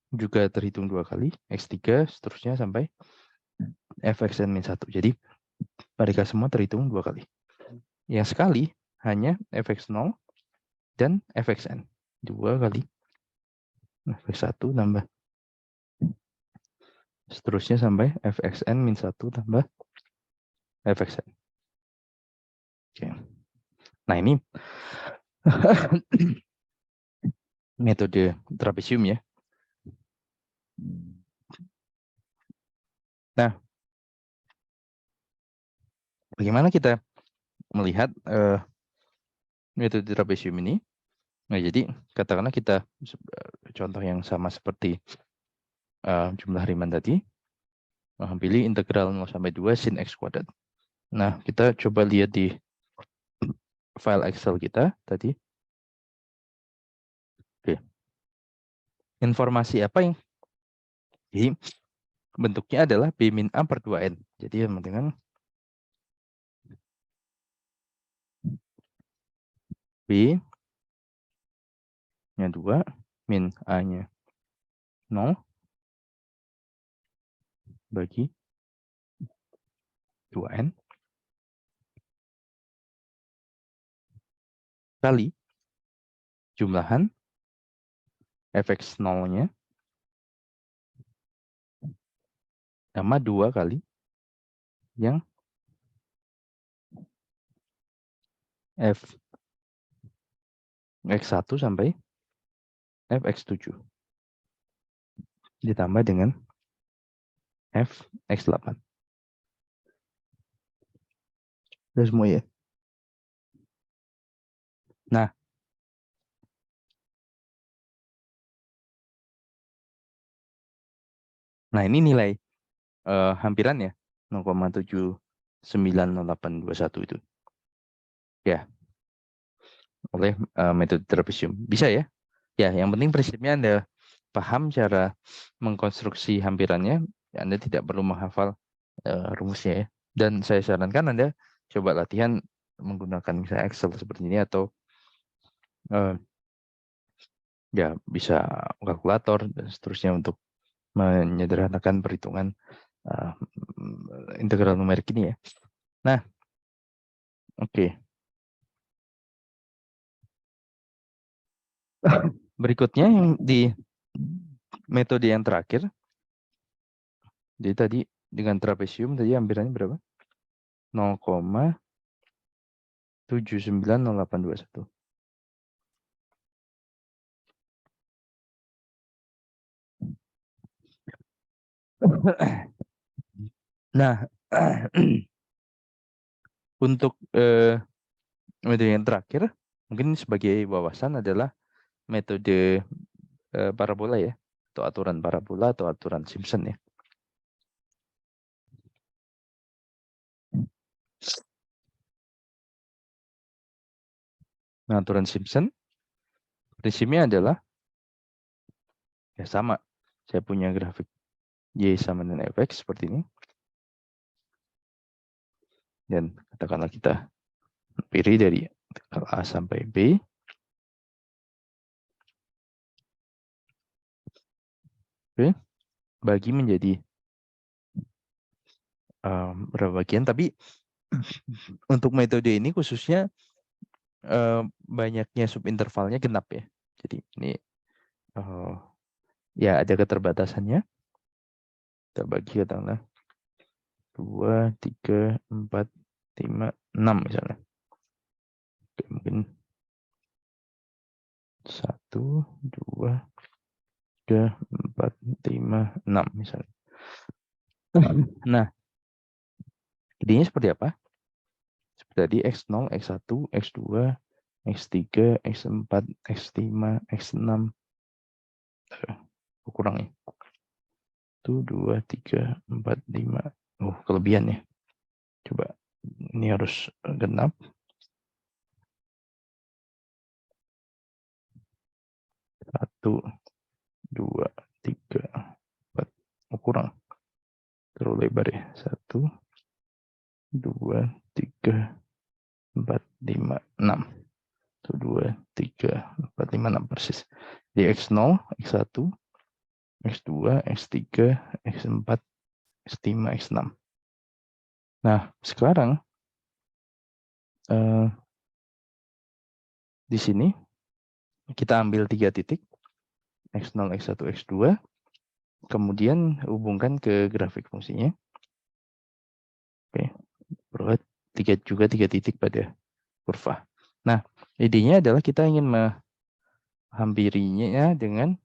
juga terhitung 2 kali. X3 seterusnya sampai fxn-1. Jadi, mereka semua terhitung 2 kali. Yang sekali hanya fx0 dan fxn. 2 kali fx1 tambah seterusnya sampai fxn-1 tambah fxn. Oke. Nah, ini metode trapesium ya. Nah, bagaimana kita melihat metode trapesium ini? Nah, jadi katakanlah kita contoh yang sama seperti jumlah Riemann tadi, pilih integral 0 sampai 2 sin x kuadrat. Nah, kita coba lihat di file Excel kita tadi. Oke. Informasi apa yang jadi bentuknya adalah B min A per 2N. Jadi yang penting kan B nya 2 min A-nya 0 bagi 2N kali jumlahan fx0-nya sama 2 kali yang fx1 sampai fx7 ditambah dengan fx8. Udah semua ya. Nah, ini nilai hampirannya 0,790821 itu. Ya, oleh metode trapesium. Bisa ya? Ya, yang penting prinsipnya Anda paham cara mengkonstruksi hampirannya, Anda tidak perlu menghafal rumusnya ya. Dan saya sarankan Anda coba latihan menggunakan misalnya Excel seperti ini atau ya bisa kalkulator dan seterusnya untuk menyederhanakan perhitungan integral numerik ini ya. Nah, Oke. Berikutnya yang di metode yang terakhir. Jadi tadi dengan trapesium tadi ambilannya berapa? 0,790821. Nah, untuk metode yang terakhir, mungkin sebagai wawasan adalah metode parabola ya, atau aturan parabola atau aturan Simpson ya. Nah, aturan Simpson prinsipnya adalah ya sama. Saya punya grafik Y sama dengan Fx seperti ini. Dan katakanlah kita pilih dari A sampai B. Oke, bagi menjadi berapa bagian. Tapi untuk metode ini khususnya banyaknya subintervalnya genap ya. Jadi ini ya ada keterbatasannya. Kita bagi katakanlah 2, 3, 4, 5, 6 misalnya. Oke, mungkin 1, 2, 3, 4, 5, 6 misalnya. Nah, idenya seperti apa? Seperti tadi X0, X1, X2, X3, X4, X5, X6. Kurang ya. 1, 2, 3, 4, 5. Oh, kelebihan ya. Coba ini harus genap. 1, 2, 3, 4. Oh, kurang. Terlalu lebar ya. 1, 2, 3, 4, 5, 6. 1, 2, 3, 4, 5, 6 persis. Di X0, X1, X2, X3, X4, X5, X6. Nah, sekarang di sini kita ambil 3 titik. X0, X1, X2. Kemudian hubungkan ke grafik fungsinya. Oke, berarti juga 3 titik pada kurva. Nah, idenya adalah kita ingin menghampirinya dengan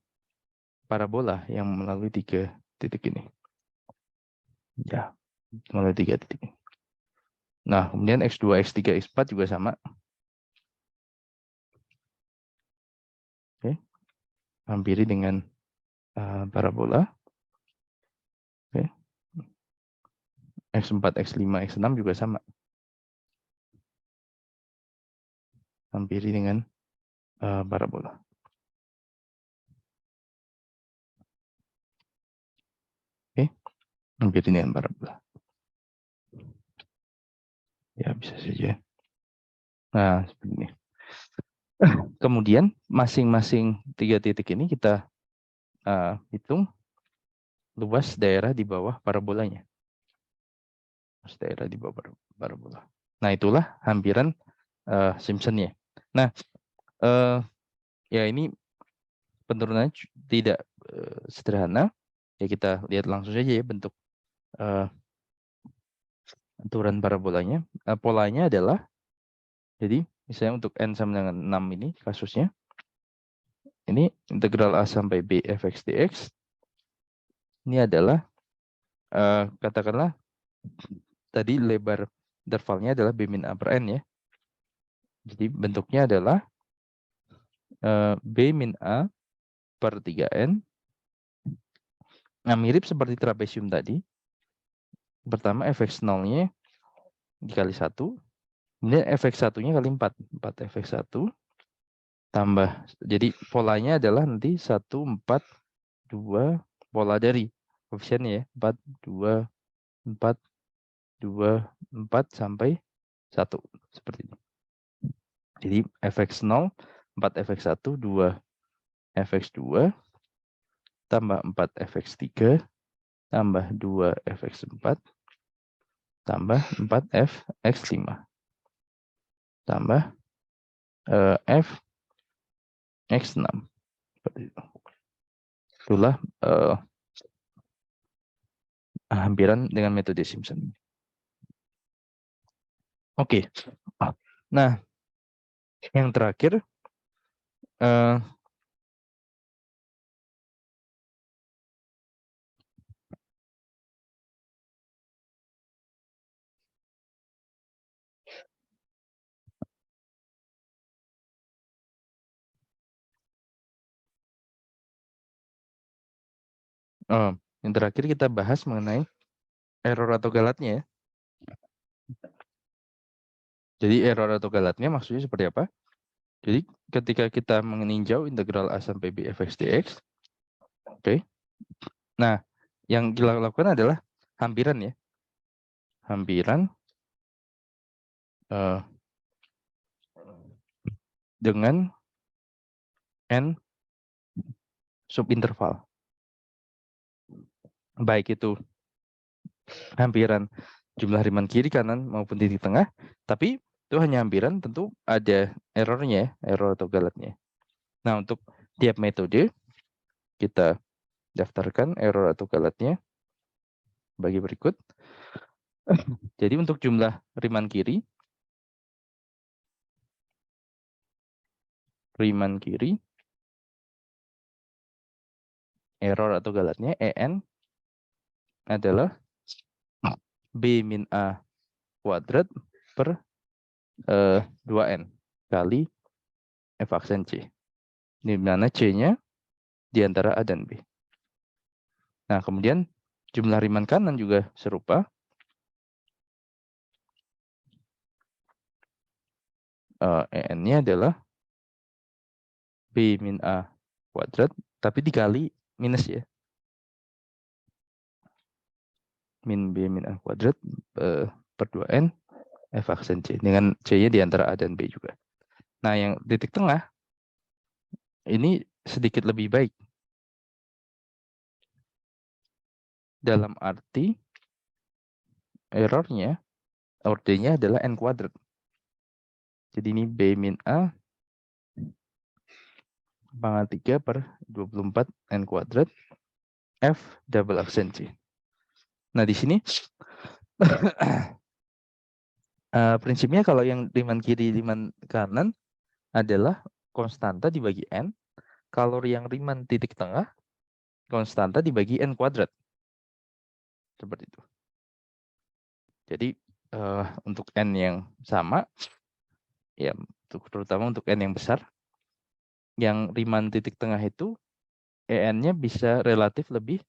parabola yang melalui 3 titik ini. Ya, melalui 3 titik. Nah, kemudian X2, X3, X4 juga sama. Oke, hampiri dengan parabola. Oke. X4, X5, X6 juga sama. Hampiri dengan parabola. Oke, hampiri dengan parabola. Ya, bisa saja. Nah, seperti ini. Kemudian masing-masing 3 titik ini kita hitung luas daerah di bawah parabolanya. Luas daerah di bawah parabola. Nah, itulah hampiran Simpson-nya. Nah, ya ini penurunannya tidak sederhana. Ya kita lihat langsung saja ya bentuk aturan parabolanya. Polanya adalah, jadi misalnya untuk N sama dengan 6 ini kasusnya. Ini integral A sampai B fx dx. Ini adalah katakanlah tadi lebar intervalnya adalah B min A per N ya. Jadi bentuknya adalah B min A per 3N. Nah, mirip seperti trapesium tadi. Pertama fx0-nya dikali 1. Kemudian fx1-nya kali 4. 4 fx1 tambah. Jadi polanya adalah nanti 1, 4, 2. Pola dari koefisiennya ya. 4, 2, 4, 2, 4 sampai 1. Seperti ini. Jadi fx0, 4 fx1, 2 fx2, tambah 4 fx3, tambah 2 fx4, tambah 4 fx5. tambah F X6. Seperti itu. Itulah hampiran dengan metode Simpson. Oke. Nah, yang terakhir yang terakhir kita bahas mengenai error atau galatnya ya. Jadi error atau galatnya maksudnya seperti apa? Jadi ketika kita meninjau integral A sampai B fx dx, oke. Nah, yang kita lakukan adalah hampiran ya. Hampiran dengan n subinterval. Baik itu hampiran jumlah riemann kiri, kanan maupun titik tengah, tapi itu hanya hampiran, tentu ada errornya, error atau galatnya. Nah, untuk tiap metode kita daftarkan error atau galatnya bagi berikut. Jadi untuk jumlah riemann kiri error atau galatnya en adalah b min a kuadrat per 2n kali f aksen c, di mana c-nya di antara a dan b. Nah, kemudian jumlah riemann kanan juga serupa. En-nya adalah b min a kuadrat, tapi dikali minus ya. Min b min a kuadrat per 2n f aksen c, dengan c-nya di antara a dan b juga. Nah, yang titik tengah ini sedikit lebih baik. Dalam arti errornya, ordernya adalah n kuadrat. Jadi ini b min a pangkat 3 per 24 n kuadrat f double aksen c. Nah, di sini prinsipnya kalau yang riemann kiri, riemann kanan adalah konstanta dibagi n. Kalau yang riemann titik tengah, konstanta dibagi n kuadrat. Seperti itu. Jadi untuk n yang sama, ya terutama untuk n yang besar, yang riemann titik tengah itu en-nya bisa relatif lebih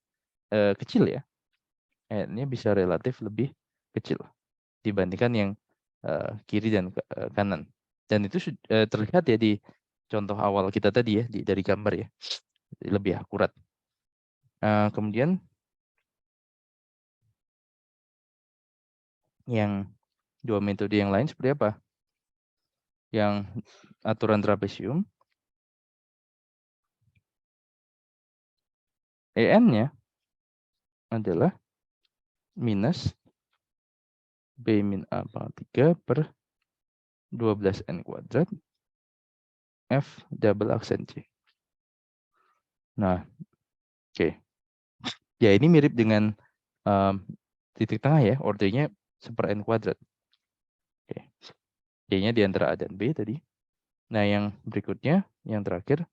kecil ya. En-nya bisa relatif lebih kecil dibandingkan yang kiri dan kanan. Dan itu terlihat ya di contoh awal kita tadi ya, dari gambar ya. Lebih akurat. Kemudian yang dua metode yang lain seperti apa? Yang aturan trapesium, en-nya adalah minus b min a pangkat 3 per 12n kuadrat f double aksen c. Nah, oke. Ya, ini mirip dengan titik tengah ya, ordernya seper n kuadrat. Oke. C-nya di antara A dan B tadi. Nah, yang berikutnya, yang terakhir,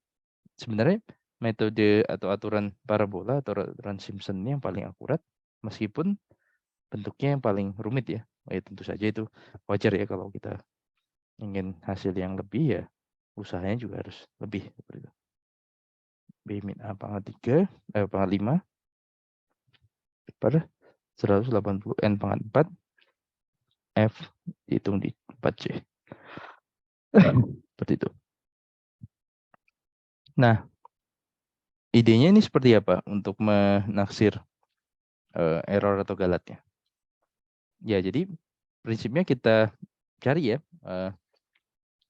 sebenarnya metode atau aturan parabola atau aturan Simpson ini yang paling akurat, meskipun bentuknya yang paling rumit ya. Tentu saja itu wajar ya kalau kita ingin hasil yang lebih ya, usahanya juga harus lebih. Seperti itu. B min A pangkat 3, pangkat 5 per 180 N pangkat 4 F dihitung di 4C. Seperti itu. Nah, idenya ini seperti apa untuk menaksir error atau galatnya? Ya, jadi prinsipnya kita cari ya.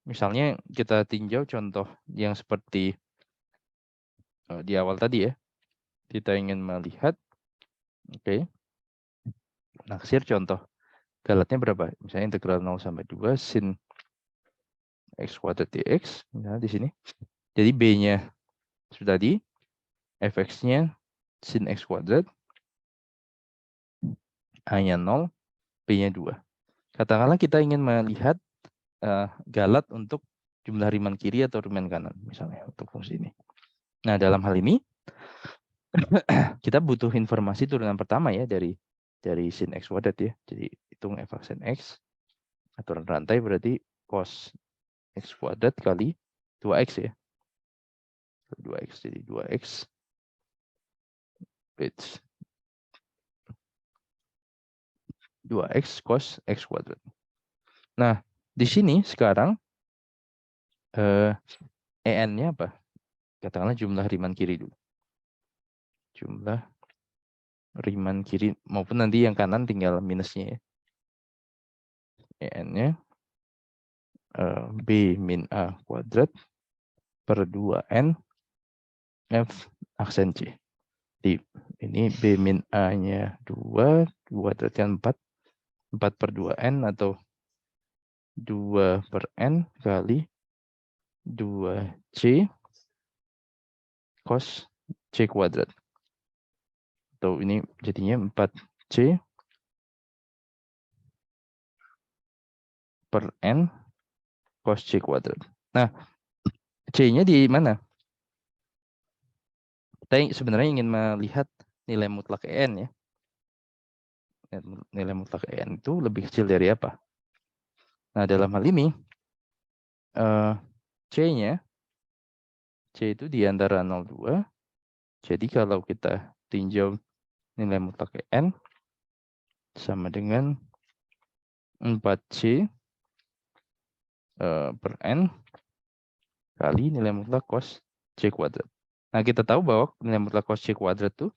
Misalnya kita tinjau contoh yang seperti di awal tadi ya. Kita ingin melihat, oke, naksir contoh galatnya berapa? Misalnya integral 0 sampai 2 sin X kuadrat dx. Nah, di sini. Jadi B-nya sudah tadi. Fx-nya sin X kuadrat. A-nya 0. B-nya 2. Katakanlah kita ingin melihat galat untuk jumlah Riemann kiri atau Riemann kanan. Misalnya untuk fungsi ini. Nah, dalam hal ini kita butuh informasi turunan pertama ya dari sin X kuadrat ya. Jadi hitung f sin X. Aturan rantai berarti cos X kuadrat kali 2X ya. 2X jadi 2X. It's 2X cos X kuadrat. Nah, di sini sekarang EN-nya apa? Katakanlah jumlah Riemann kiri dulu. Jumlah Riemann kiri maupun nanti yang kanan tinggal minusnya ya. EN-nya B min A kuadrat per 2N F aksen C. Di ini B min A-nya 2 kuadratnya 4. 4 per 2N atau 2 per N kali 2C cos C kuadrat. Atau ini jadinya 4C per N cos C kuadrat. Nah, C-nya di mana? Kita sebenarnya ingin melihat nilai mutlak EN ya. Nilai mutlak EN itu lebih kecil dari apa? Nah, dalam hal ini, C-nya, C itu di antara 0,2. Jadi kalau kita tinjau nilai mutlak EN sama dengan 4C per N kali nilai mutlak cos C kuadrat. Nah, kita tahu bahwa nilai mutlak cos C kuadrat itu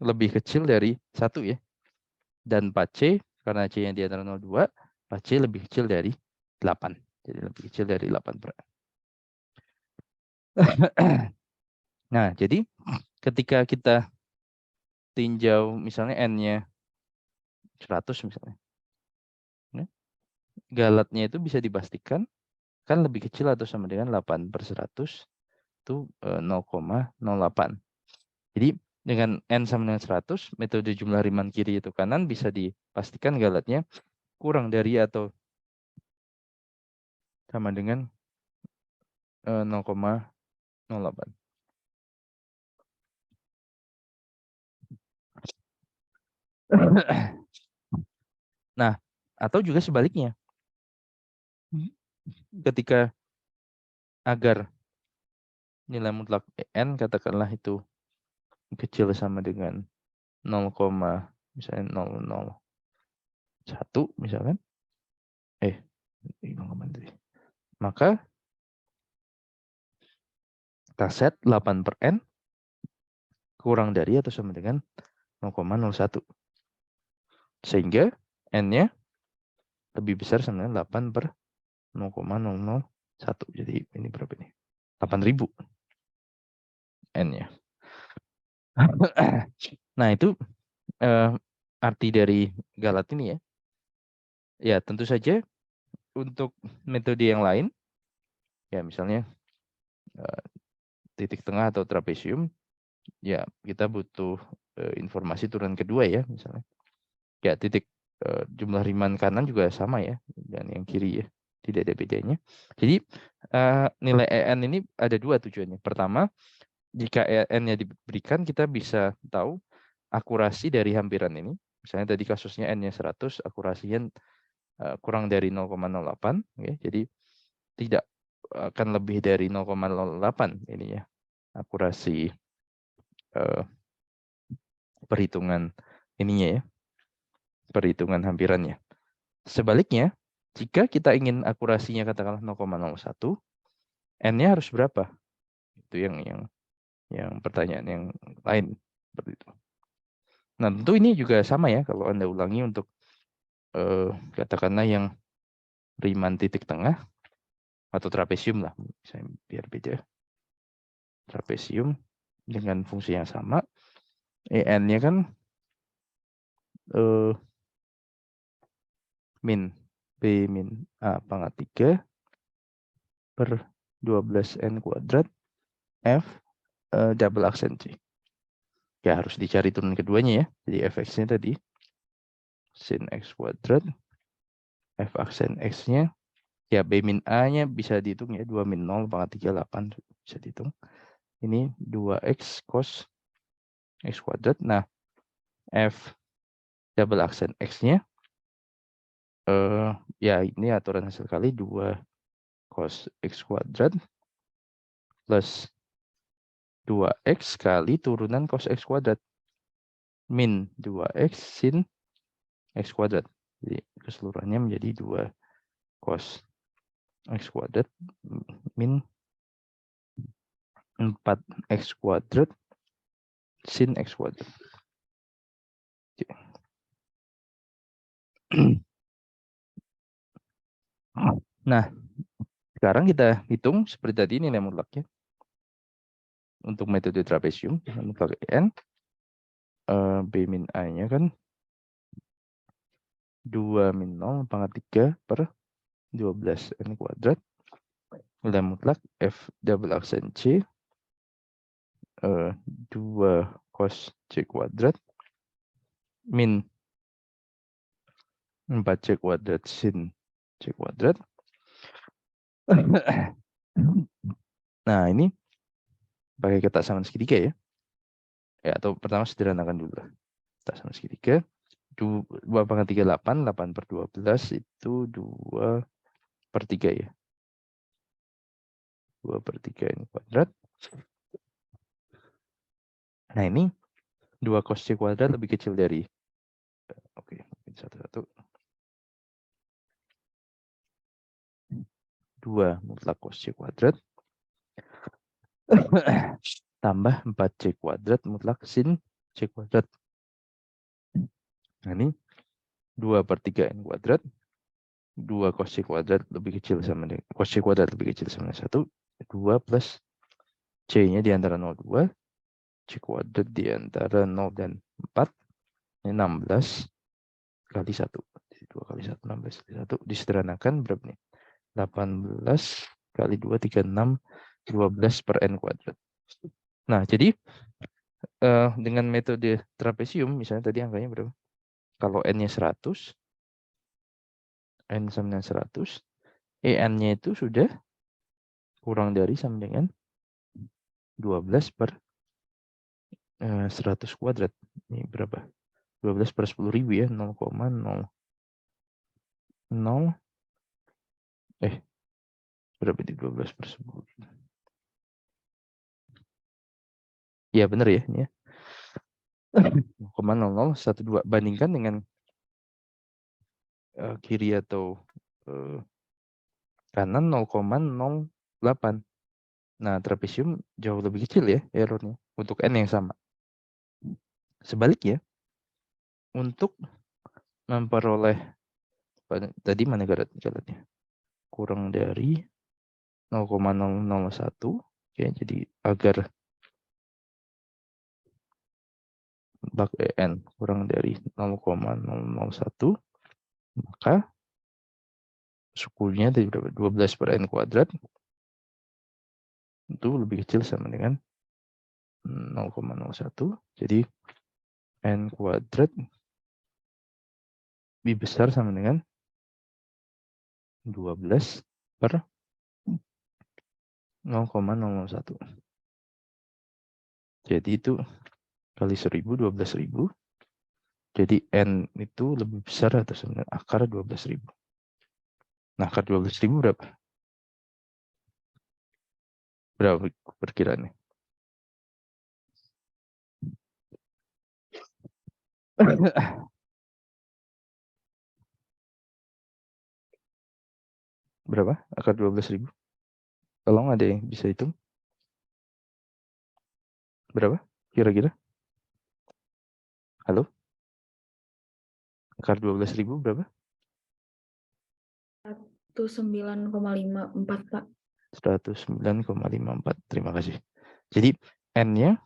lebih kecil dari 1 ya. Dan 4C, karena C-nya di antara 0,2, 4C lebih kecil dari 8. Jadi lebih kecil dari 8 per N. Nah, jadi ketika kita tinjau misalnya N-nya 100 misalnya. Galatnya itu bisa dipastikan kan lebih kecil atau sama dengan 8 per 100 itu 0,08. Jadi dengan N sama dengan 100, metode jumlah Riemann kiri itu kanan bisa dipastikan galatnya kurang dari atau sama dengan 0,08. Nah, atau juga sebaliknya. Ketika agar nilai mutlak N katakanlah itu kecil sama dengan 0, misalnya 001 misalkan. 0,3. Maka kita set 8 per N kurang dari atau sama dengan 0,01. Sehingga N-nya lebih besar sama dengan 8 per 0,001. Jadi ini berapa ini? 8.000 N-nya. Nah, itu arti dari galat ini ya. Ya, tentu saja untuk metode yang lain, ya misalnya titik tengah atau trapesium, ya kita butuh informasi turunan kedua ya misalnya. Ya, titik jumlah Riemann kanan juga sama ya, dan yang kiri ya, tidak ada bedanya. Jadi nilai EN ini ada dua tujuannya. Pertama, jika EN-nya diberikan, kita bisa tahu akurasi dari hampiran ini. Misalnya tadi kasusnya N-nya 100, akurasinya kurang dari 0,08. Ya. Jadi tidak akan lebih dari 0,08 ini ya, akurasi perhitungan ininya ya, perhitungan hampirannya. Sebaliknya, jika kita ingin akurasinya katakanlah 0,01, N-nya harus berapa? Itu yang pertanyaan yang lain seperti itu. Nah, tentu ini juga sama ya kalau Anda ulangi untuk katakanlah yang Riemann titik tengah atau trapesium lah, saya biar beda. Trapesium dengan fungsi yang sama, EN-nya kan min B min A pangkat 3 per 12n kuadrat F double aksen C. Ya harus dicari turun keduanya ya. Jadi fx-nya tadi sin x kuadrat, f aksen x-nya, ya b min a-nya bisa dihitung ya, 2 min 0 pangkat 3, 8 bisa dihitung. Ini 2x cos x kuadrat. Nah, f double aksen x-nya, ya ini aturan hasil kali 2 cos x kuadrat plus 2x kali turunan cos x kuadrat min 2x sin x kuadrat. Jadi keseluruhannya menjadi 2 cos x kuadrat min 4x kuadrat sin x kuadrat. Nah, sekarang kita hitung seperti tadi nilai mutlaknya. Untuk metode trapesium, mutlak n, b min a-nya kan 2 min 0 pangkat 3 per 12n kuadrat. Nilai mutlak f double aksen c 2 cos c kuadrat min 4c kuadrat sin c kuadrat. Nah, ini pakai ketaksamaan segitiga ya. Ya, atau pertama sederhanakan dulu lah. Ketaksamaan segitiga. 2 pangkat 3, 8. 8 per 12 itu 2 per 3 ya. 2 per 3 ini kuadrat. Nah, ini 2 cos C kuadrat lebih kecil dari, oke, mungkin satu-satu. 2 mutlak cos C kuadrat tambah 4C kuadrat mutlak sin C kuadrat. Nah, ini 2 per 3 N kuadrat. 2 cos C kuadrat lebih kecil sama dengan, cos C kuadrat lebih kecil sama dengan 1. 2 plus C-nya di antara 0, 2. C kuadrat di antara 0 dan 4. Ini 16 kali 1. Jadi 2 kali 1, 16 kali 1. Disederhanakan berapa nih? 18 kali 2, 36. 12 per N kuadrat. Nah, jadi dengan metode trapesium, misalnya tadi angkanya berapa? Kalau N-nya 100, N sama dengan 100, EN-nya itu sudah kurang dari sama dengan 12 per 100 kuadrat. Ini berapa? 12 per 10.000 ya, 0,00. Berapa itu 12 per 10? Ya benar ya, ini ya. 0,0012. Bandingkan dengan kiri atau kanan 0,08. Nah, trapesium jauh lebih kecil ya errornya untuk N yang sama. Sebaliknya, untuk memperoleh, tadi mana garatnya? Kurang dari 0,001. Oke, jadi agar bak EN kurang dari 0,001, maka sukunya tadi berapa? 12 per N kuadrat. Itu lebih kecil sama dengan 0,01. Jadi N kuadrat lebih besar sama dengan 12 per 0,001. Jadi itu kali 1000, 12.000. Jadi N itu lebih besar atau sama dengan akar 12.000. Nah, akar 12.000 berapa? Berapa perkiraannya? Berapa akar 12.000? Tolong ada yang bisa hitung? Berapa kira-kira? Halo? Akar 12.000 berapa? 109,54, Pak. 109,54. Terima kasih. Jadi N-nya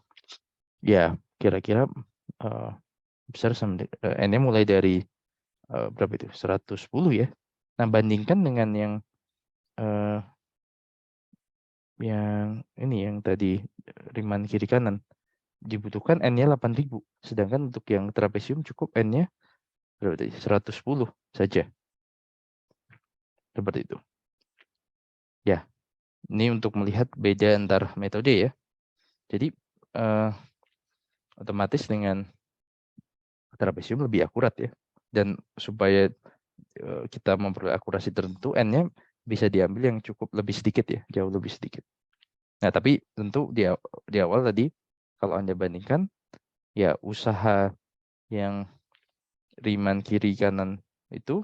ya kira-kira besar sama N-nya mulai dari berapa itu? 110 ya. Nah, bandingkan dengan yang yang ini yang tadi Riemann kiri kanan dibutuhkan N-nya 8.000, sedangkan untuk yang trapesium cukup N-nya berapa tadi? 110 saja. Seperti itu. Ya, ini untuk melihat beda antar metode ya. Jadi otomatis dengan trapesium lebih akurat ya. Dan supaya kita memperoleh akurasi tertentu, N-nya bisa diambil yang cukup lebih sedikit ya, jauh lebih sedikit. Nah, tapi tentu di awal tadi, kalau Anda bandingkan, ya usaha yang Riemann kiri kanan itu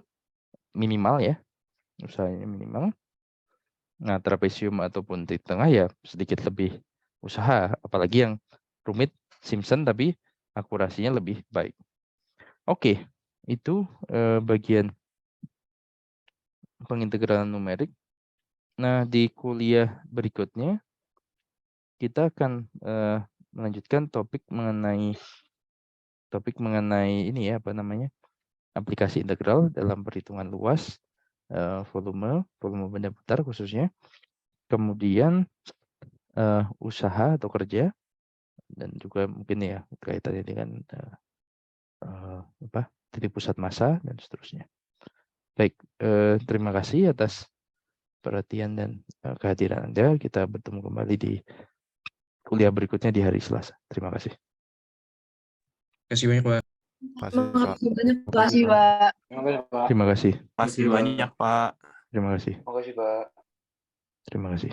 minimal ya, usahanya minimal. Nah, trapesium ataupun di tengah ya sedikit lebih usaha, apalagi yang rumit Simpson tapi akurasinya lebih baik. Oke, itu bagian pengintegralan numerik. Nah, di kuliah berikutnya kita akan melanjutkan topik mengenai ini ya, apa namanya, aplikasi integral dalam perhitungan luas, volume benda putar khususnya, kemudian usaha atau kerja, dan juga mungkin ya kaitannya dengan titik pusat massa dan seterusnya. Baik, terima kasih atas perhatian dan kehadiran Anda. Kita bertemu kembali di kuliah berikutnya di hari Selasa. Terima kasih. Terima kasih banyak, Pak. Terima kasih, Pak. Terima kasih. Terima kasih banyak, Pak. Terima kasih. Terima kasih, Pak. Terima kasih.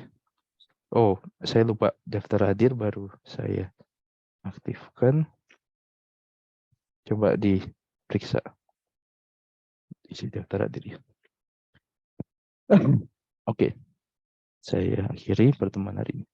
Oh, saya lupa daftar hadir baru saya aktifkan. Coba diperiksa isi daftar hadir ya. Oke, saya akhiri pertemuan hari ini.